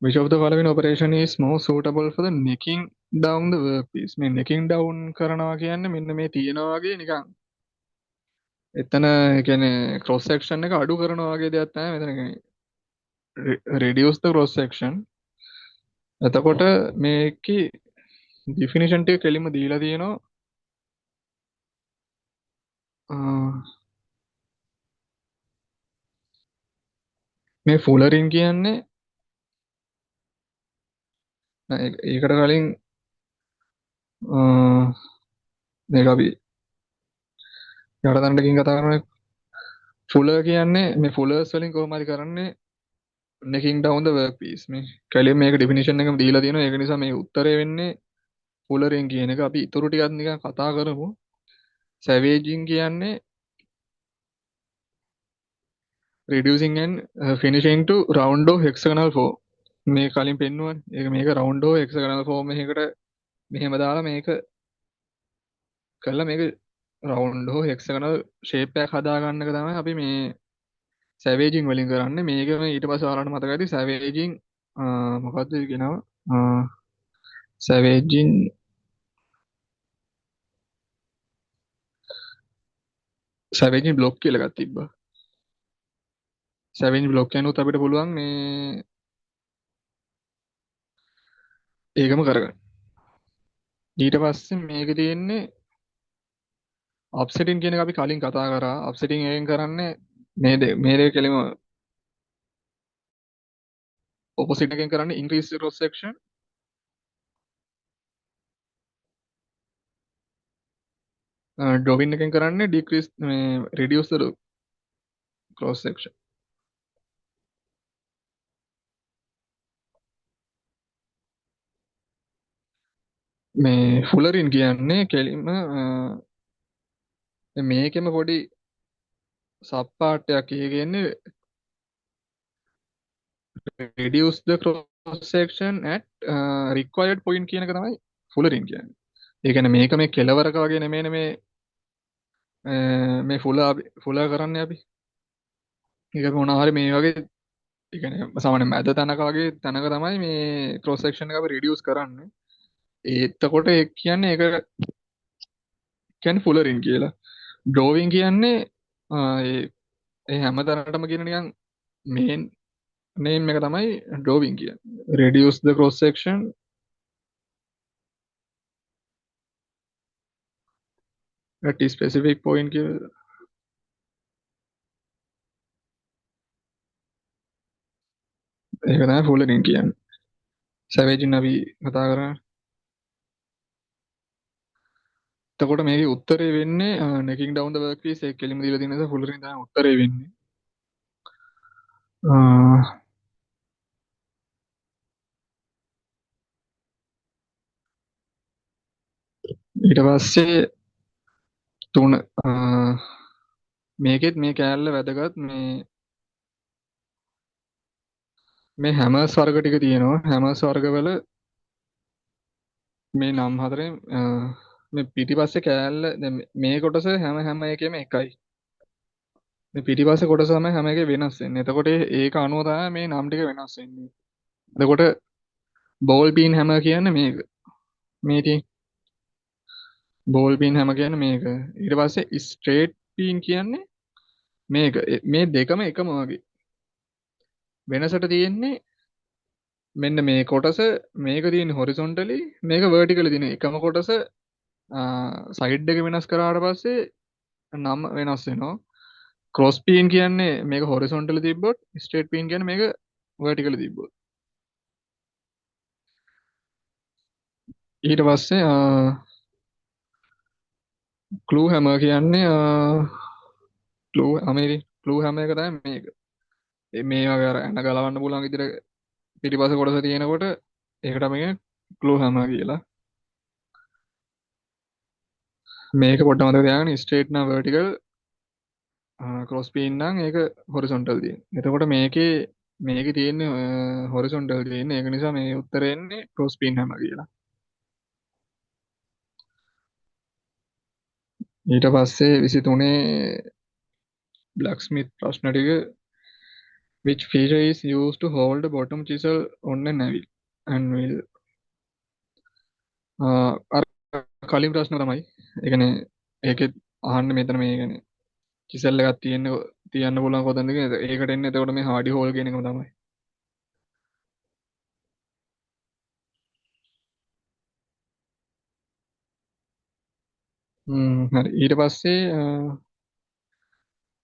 which of the following operation is more suitable for the necking down the workpiece. මේ necking down කරනවා කියන්නේ මෙන්න මේ තියෙනවා වගේ නිකන් එතන කියන්නේ cross section එක අඩු කරනවා වගේ දෙයක් තමයි මෙතන කියන්නේ reduce the cross section. එතකොට මේකේ definition ටික කෙලින්ම දීලා තියෙනවා. මේ fullerene කියන්නේ ඒකට කලින් මේක අපි යට තැනකින් කතා කරන්නේ fuller කියන්නේ මේ fullers වලින් කොහොම හරි කරන්නේ necking down the workpiece. මේ කලින් මේක definition එකම දීලා තියෙනවා. ඒක නිසා මේ උත්තරේ වෙන්නේ fullerene කියන එක. අපි ඊටු ටිකක් නිකන් කතා කරමු. සැවේජින් කියන්නේ reducing and finishing to round of hexagonal form. මේ කලින් පෙන්නුවනේ. ඒක මේක round of hexagonal form එකකට මෙහෙම දාලා මේක කළා මේක round of hexagonal shape එකක් හදාගන්න එක තමයි අපි මේ සැවේජින් වලින් කරන්නේ. මේකම ඊට පස්සේ ඔයාලට මතක ඇති සැවේජින් මොකක්ද කියනවා? සැවේජින් සැවේජින් බ්ලොක් කියලා එකක් තිබ්බා. සැවේජින් බ්ලොක් කියනොත් අපිට පුළුවන් මේ ඒකම කරගන්න. ඊට පස්සේ මේක තියෙන්නේ අප්සෙටින් කියන එක අපි කලින් කතා කරා. අප්සෙටින් එකෙන් කරන්නේ මේ දෙක කෙලිම ඔපොසිට් එකෙන් කරන්නේ increase the cross section. ඩ්‍රොවින් එකෙන් කරන්නේ decrease මේ reduce the cross section. මේ ෆුලරින් කියන්නේ කෙලිම මේකෙම පොඩි සබ් පාර්ට් එකක් කියන්නේ reduce the cross section at required point කියන එක තමයි ෆුලරින් කියන්නේ. ඒ කියන්නේ මේක මේ කෙලවරක වගේ නෙමෙයි මේ මේ ෆුල කරන්නේ අපි. ඒක මොනවා හරි මේ වගේ ඒ කියන්නේ සාමාන්‍ය මැද තැනක වගේ තැනක තමයි මේ cross section එක අපි reduce කරන්නේ. එතකොට ඒ කියන්නේ ඒක කියන්නේ ෆුලරින් කියලා. ඩ්‍රෝවින් කියන්නේ ඒ හැම තැනටම කියන නිකන් මේන් name එක තමයි ඩ්‍රෝවින් කියන්නේ. reduce the cross section at a specific point කියලා. ඒක තමයි ෆුලරින් කියන්නේ. සැවේජින් අපි කතා කරා. එතකොට මේකේ උත්තරේ වෙන්නේ නෙකින් ඩවුන් ද වර්ක් පීස් ඒක කෙලිම දීලා තියෙන නිසා ෆුලරින් තමයි උත්තරේ වෙන්නේ. ඊට පස්සේ තුන මේකෙත් මේ කෑල්ල වැදගත් මේ හැමර්ස් වර්ග ටික තියෙනවා. හැමර්ස් වර්ගවල මේ නම් හතරෙන් මේ පිටිපස්සේ කෑල්ල දැන් මේ කොටස හැම එකෙම එකයි. මේ පිටිපස්සේ කොටස තමයි හැම එකේ වෙනස් වෙන්නේ. එතකොට ඒක අනුව තමයි මේ නම් ටික වෙනස් වෙන්නේ. එතකොට බෝල් පීන් හැම කියන්නේ මේක. මේ තියෙන බෝල් පීන් හැම කියන්නේ මේක. ඊට පස්සේ ස්ට්‍රේට් පීන් කියන්නේ මේක. මේ දෙකම එකම වගේ. වෙනසට තියෙන්නේ මෙන්න මේ කොටස මේක තියෙන්නේ හොරිසොන්ටලි මේක වර්ටිකලි තියෙන එකම කොටස සයිඩ් එක වෙනස් කරාට පස්සේ නම් වෙනස් වෙනවා. ක්‍රොස් පීන් කියන්නේ මේක හොරිසොන්ටලි තිබ්බොත් ස්ට්‍රේට් පීන් කියන්නේ මේක වර්ටිකලි තිබ්බොත්. ඊට පස්සේ ක්ලූ හැමර් කියන්නේ ක්ලූ හැමර් එක තමයි මේක. මේ වගේ අර ඇන ගලවන්න පුළුවන් විදිහට පිටිපස්ස කොටස තියෙනකොට ඒකට මේ ක්ලූ හැමර් කියලා. මේක පොඩ්ඩක් මතක තියාගන්න ස්ට්‍රේට් නම් වර්ටිකල් ක්‍රොස් පීන් නම් ඒක හොරිසොන්ටල් තියෙන. එතකොට මේකේ තියෙන්නේ හොරිසොන්ටල් තියෙන්නේ. ඒක නිසා මේ උත්තරේ එන්නේ ක්‍රොස් පීන් හැමර් කියලා. ඊට පස්සේ 23 blacksmith ප්‍රශ්න ටික which feature is used to hold the bottom chisel on an anvil අර කලින් ප්‍රශ්න තමයි. ඒ කියන්නේ ඒකෙත් අහන්න මෙතන මේ කියන්නේ chisel එකක් තියන්න පුළුවන් කොතනද කියන එක. ඒකට එන්නේ එතකොට මේ hardy hole කියන එකම තමයි. හරි ඊට පස්සේ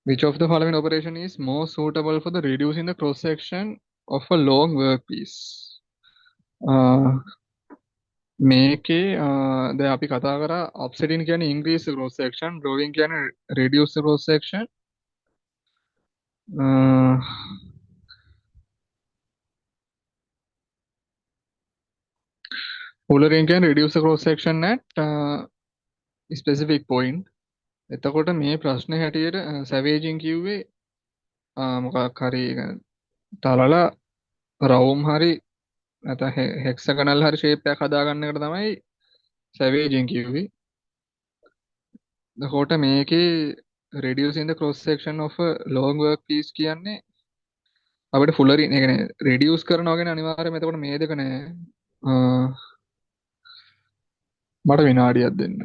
which of the following operation is more suitable for the reducing the cross section of a long workpiece? මේකේ දැන් අපි කතා කරා offsetting කියන්නේ increase the cross section, drawing කියන්නේ reduce the cross section. Fullering can reduce the cross section at specific point. එතකොට මේ ප්‍රශ්නේ හැටියට සැවේජින් කිව්වේ මොකක් හරි තලලා රවුම් හරි නැත්නම් හෙක්සගනල් හරි ෂේප් එකක් හදාගන්න එකට තමයි සැවේජින් කිව්වේ. එතකොට මේකේ reducing the cross section of a long work piece කියන්නේ අපිට fullerene ඒ කියන්නේ reduce කරනවා කියන්නේ අනිවාර්යයෙන්ම එතකොට මේ දෙක නෑ. අ, මට විනාඩියක් දෙන්න.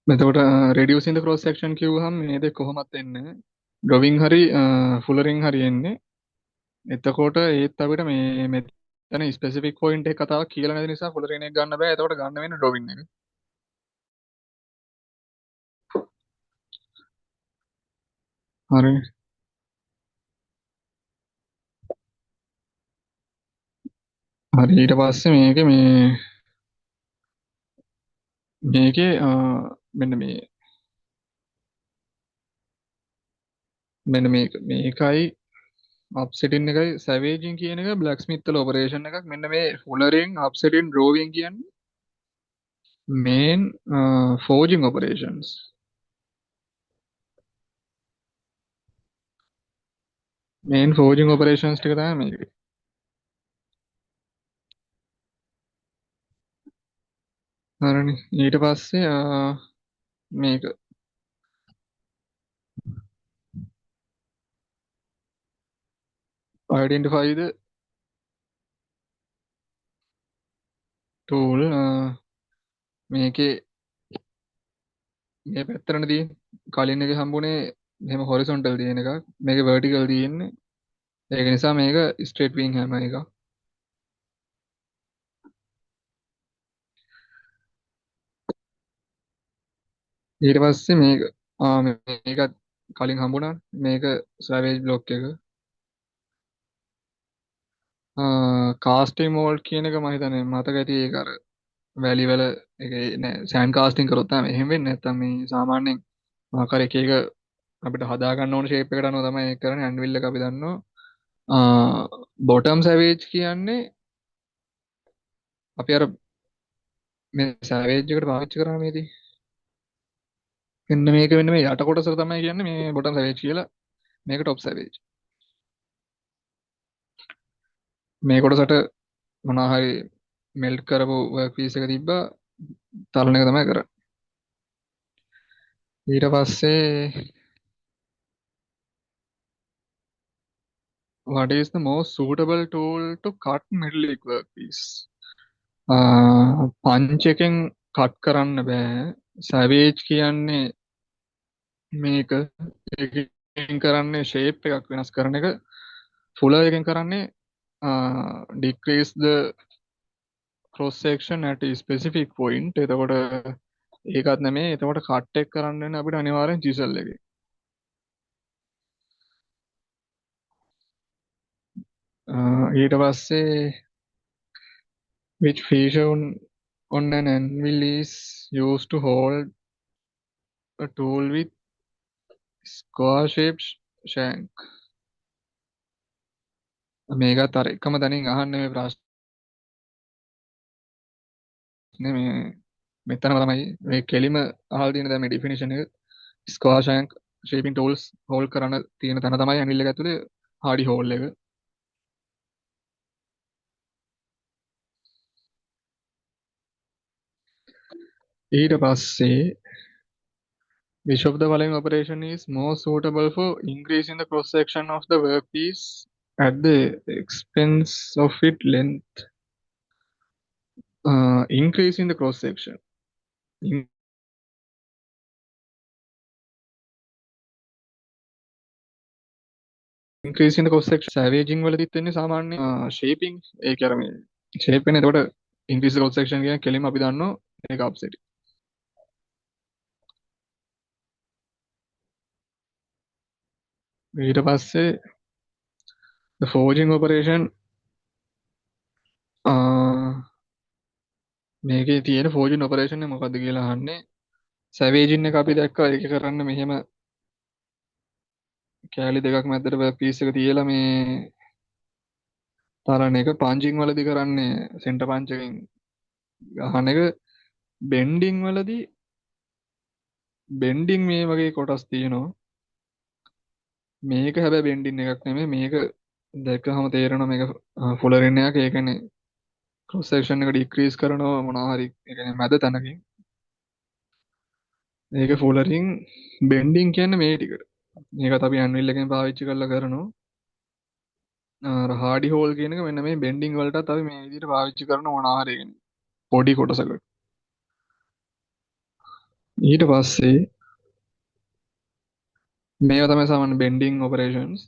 එතකොට reducing the cross section කිව්වහම මේ දෙක කොහොමත් එන්නේ drawing හරි fullerene හරි එන්නේ. එතකොට ඒත් අපිට මේ මෙතන ස්පෙસિෆික් පොයින්ට් එක කතාවක් කියලා නැති නිසා fullerene එක ගන්න බෑ. එතකොට ගන්න වෙන්නේ drawing එක. හරි. හරි ඊට පස්සේ මේකේ මෙන්න මේකයි අප්සෙටින් එකයි සැවේජින් කියන එක බ්ලැක්ස්මිත් වල ඔපරේෂන් එකක්. මෙන්න මේ ෆුලරින් අප්සෙටින් ඩ්‍රෝවින් කියන්නේ මේන් ෆෝජින් ඔපරේෂන්ස්. මේන් ෆෝජින් ඔපරේෂන්ස් ටික තමයි මේක. හරිනේ. ඊට පස්සේ මේක identify the tool මේකේ මේ පැත්තටනේ තියෙන්නේ. කලින් එකේ හම්බුනේ මෙහෙම horizontal තියෙන එකක්. මේකේ vertical තියෙන්නේ. ඒක නිසා මේක straight wing hammer එකක්. ඊට පස්සේ මේකත් කලින් හම්බුණා. මේක savage block එක. කාස්ටිං මෝල්ඩ් කියන එක මම හිතන්නේ මතක ඇති ඒක අර වැලි වල ඒක නෑ සෑන්ඩ් කාස්ටිං කරොත් තමයි එහෙම වෙන්නේ. නැත්තම් මේ සාමාන්‍යයෙන් මොකක් හරි එක එක අපිට හදා ගන්න ඕන ෂේප් එකට අනුව තමයි ඒක කරන්නේ. ඇන්විල් එක අපි දන්නවා. බොටම් සැවේජ් කියන්නේ අපි අර මේ සැවේජ් එකට පාවිච්චි කරා මේදී. මෙන්න මේ යට කොටස තමයි කියන්නේ මේ බොටම් සැවේජ් කියලා. මේක টොප් සැවේජ්. මේ කොටසට මොනවා හරි මෙල්ට් කරපු වර්ක් පීස් එක තිබ්බා තලන එක තමයි කරන්නේ. ඊට පස්සේ what is the most suitable tool to cut metallic workpiece? Punch එකෙන් කට් කරන්න බෑ. සැවේජ් කියන්නේ මේක එකකින් කරන්නේ ෂේප් එකක් වෙනස් කරන එක. ෆුලර් එකෙන් කරන්නේ decrease the cross section at a specific point. එතකොට ඒකත් නෙමෙයි. එතකොට කට් එක කරන්න වෙන අපිට අනිවාර්යෙන් chisel එකේ. ඊට පස්සේ which feature on an anvil is used to hold a tool with square shaped shank. මේකත් අර එකම තැනින් අහන්නේ මේ ප්‍රශ්නේ මේ මෙතනම තමයි මේ කෙලිම අහලා තියෙන දැන් මේ ඩෙෆිනිෂන් එක ස්ක්වයර් ෂැන්ක් ෂේපින් ටූල්ස් හෝල්ඩ් කරන තියෙන තැන තමයි ඇනිල් එක ඇතුලේ හාඩි හෝල් එක. ඊට පස්සේ which of the following operation is more suitable for increasing the cross section of the workpiece at the expense of its length? Increasing the cross section. Increasing the cross section savaging වලදීත් වෙන්නේ සාමාන්‍ය shaping ඒක අර මේ shape වෙන. එතකොට increase the cross section කියන කෙලින්ම අපි දන්නවා ඒක offset. ඊට පස්සේ the forging operation මේකේ තියෙන forging operation එක මොකද්ද කියලා අහන්නේ. සැවේජින් එක අපි දැක්කා ඒක කරන්න මෙහෙම කෑලි දෙකක් මැදට පීස් එක තියලා මේ තරණ එක පංචිං වලදී කරන්නේ සෙන්ටර් පංච් එකෙන් ගහන එක බෙන්ඩිං වලදී බෙන්ඩිං මේ වගේ කොටස් තියෙනවා. මේක හැබැයි බෙන්ඩින් එකක් නෙමෙයි මේක දැක්කහම තේරෙනවා මේක ෆුලරින් එකක්. ඒ කියන්නේ ක්‍රොස් සෙක්ෂන් එක ඩික්‍රීස් කරනවා මොනවා හරි ඒ කියන්නේ මැද තැනකින්. ඒක ෆුලරින් බෙන්ඩින් කියන්නේ මේ ටිකට. මේකත් අපි ඇන්විල් එකෙන් පාවිච්චි කරලා කරනවා. අර හාඩි හෝල් කියන එක මෙන්න මේ බෙන්ඩින් වලටත් අපි මේ විදිහට පාවිච්චි කරන මොනවා හරි කියන්නේ පොඩි කොටසකට. ඊට පස්සේ මේවා තමයි සාමාන්‍ය බෙන්ඩින් ඔපරේෂන්ස්.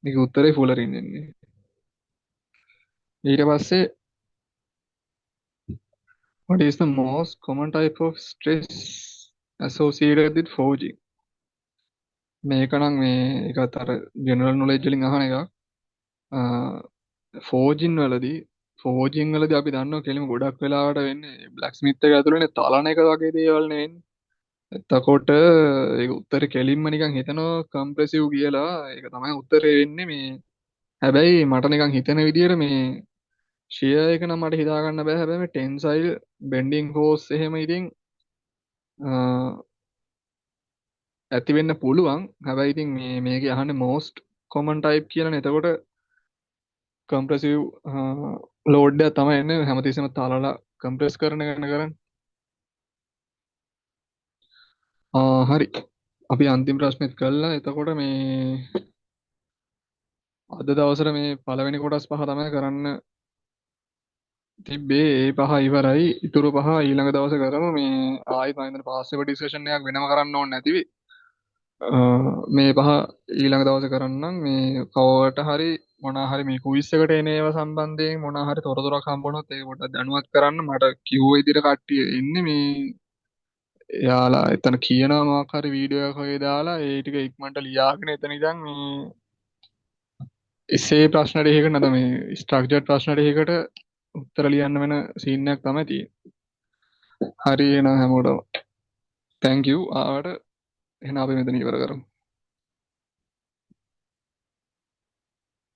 මේක උත්තරේ ෆුලරින් එන්නේ. ඊට පස්සේ what is the most common type of stress associated with forging? මේක නම් මේ එකත් අර ජෙනරල් නොලෙජ් වලින් අහන එකක්. ෆෝජින් වලදී අපි දන්නවා කෙලිම ගොඩක් වෙලාවට වෙන්නේ බ්ලැක් ස්මිත් එක ඇතුළේනේ තලන එක වගේ දේවල් නෙවෙන්නේ. එතකොට ඒක උත්තරේ කෙලින්ම නිකන් හිතනවා කම්ප්‍රෙසිව් කියලා. ඒක තමයි උත්තරේ වෙන්නේ මේ. හැබැයි මට නිකන් හිතෙන විදියට මේ ෂියර් එක නම් මට හිතා ගන්න බෑ. හැබැයි මේ ටෙන්සයිල් බෙන්ඩින් ෆෝස් එහෙම ඉතින් ඇති වෙන්න පුළුවන්. හැබැයි ඉතින් මේකේ අහන්නේ most common type කියලානේ. එතකොට කම්ප්‍රෙසිව් ලෝඩ් එක තමයි එන්නේ හැමතිස්සෙම තාලලා කම්ප්‍රෙස් කරන එක කරන්නේ. හරි. අපි අන්තිම ප්‍රශ්නෙත් කළා. එතකොට මේ අද දවසට මේ පළවෙනි කොටස් පහ තමයි කරන්න තිබ්බේ. ඒ පහ ඉවරයි. ඉතුරු පහ ඊළඟ දවසේ කරමු. මේ ආයෙත් මම හිතන්නේ පාස් පේපර් ඩිස්කෂන් එකක් වෙනම කරන්න ඕනේ නැතිවි. මේ පහ ඊළඟ දවසේ කරන්නම්. මේ කවවට හරි මොනවා හරි මේ කුයිස් එකට එන ඒවා සම්බන්ධයෙන් මොනවා හරි තොරතුරක් හම්බුනොත් ඒක පොඩ්ඩක් දැනුවත් කරන්න. මට කිව්ව විදිහට කට්ටිය ඉන්නේ මේ එයාලා එතන කියනවා මොකක් හරි වීඩියෝ එකක් වගේ දාලා ඒ ටික ඉක්මනට ලියාගෙන එතන ඉඳන් මේ එසේ ප්‍රශ්න දෙකකට නැත්නම් මේ ස්ට්‍රක්චර්ඩ් ප්‍රශ්න දෙකකට උත්තර ලියන්න වෙන සීන් එකක් තමයි තියෙන්නේ. හරි එහෙනම් හැමෝටම thank you ආවට එහෙනම් අපි මෙතන ඉවර කරමු.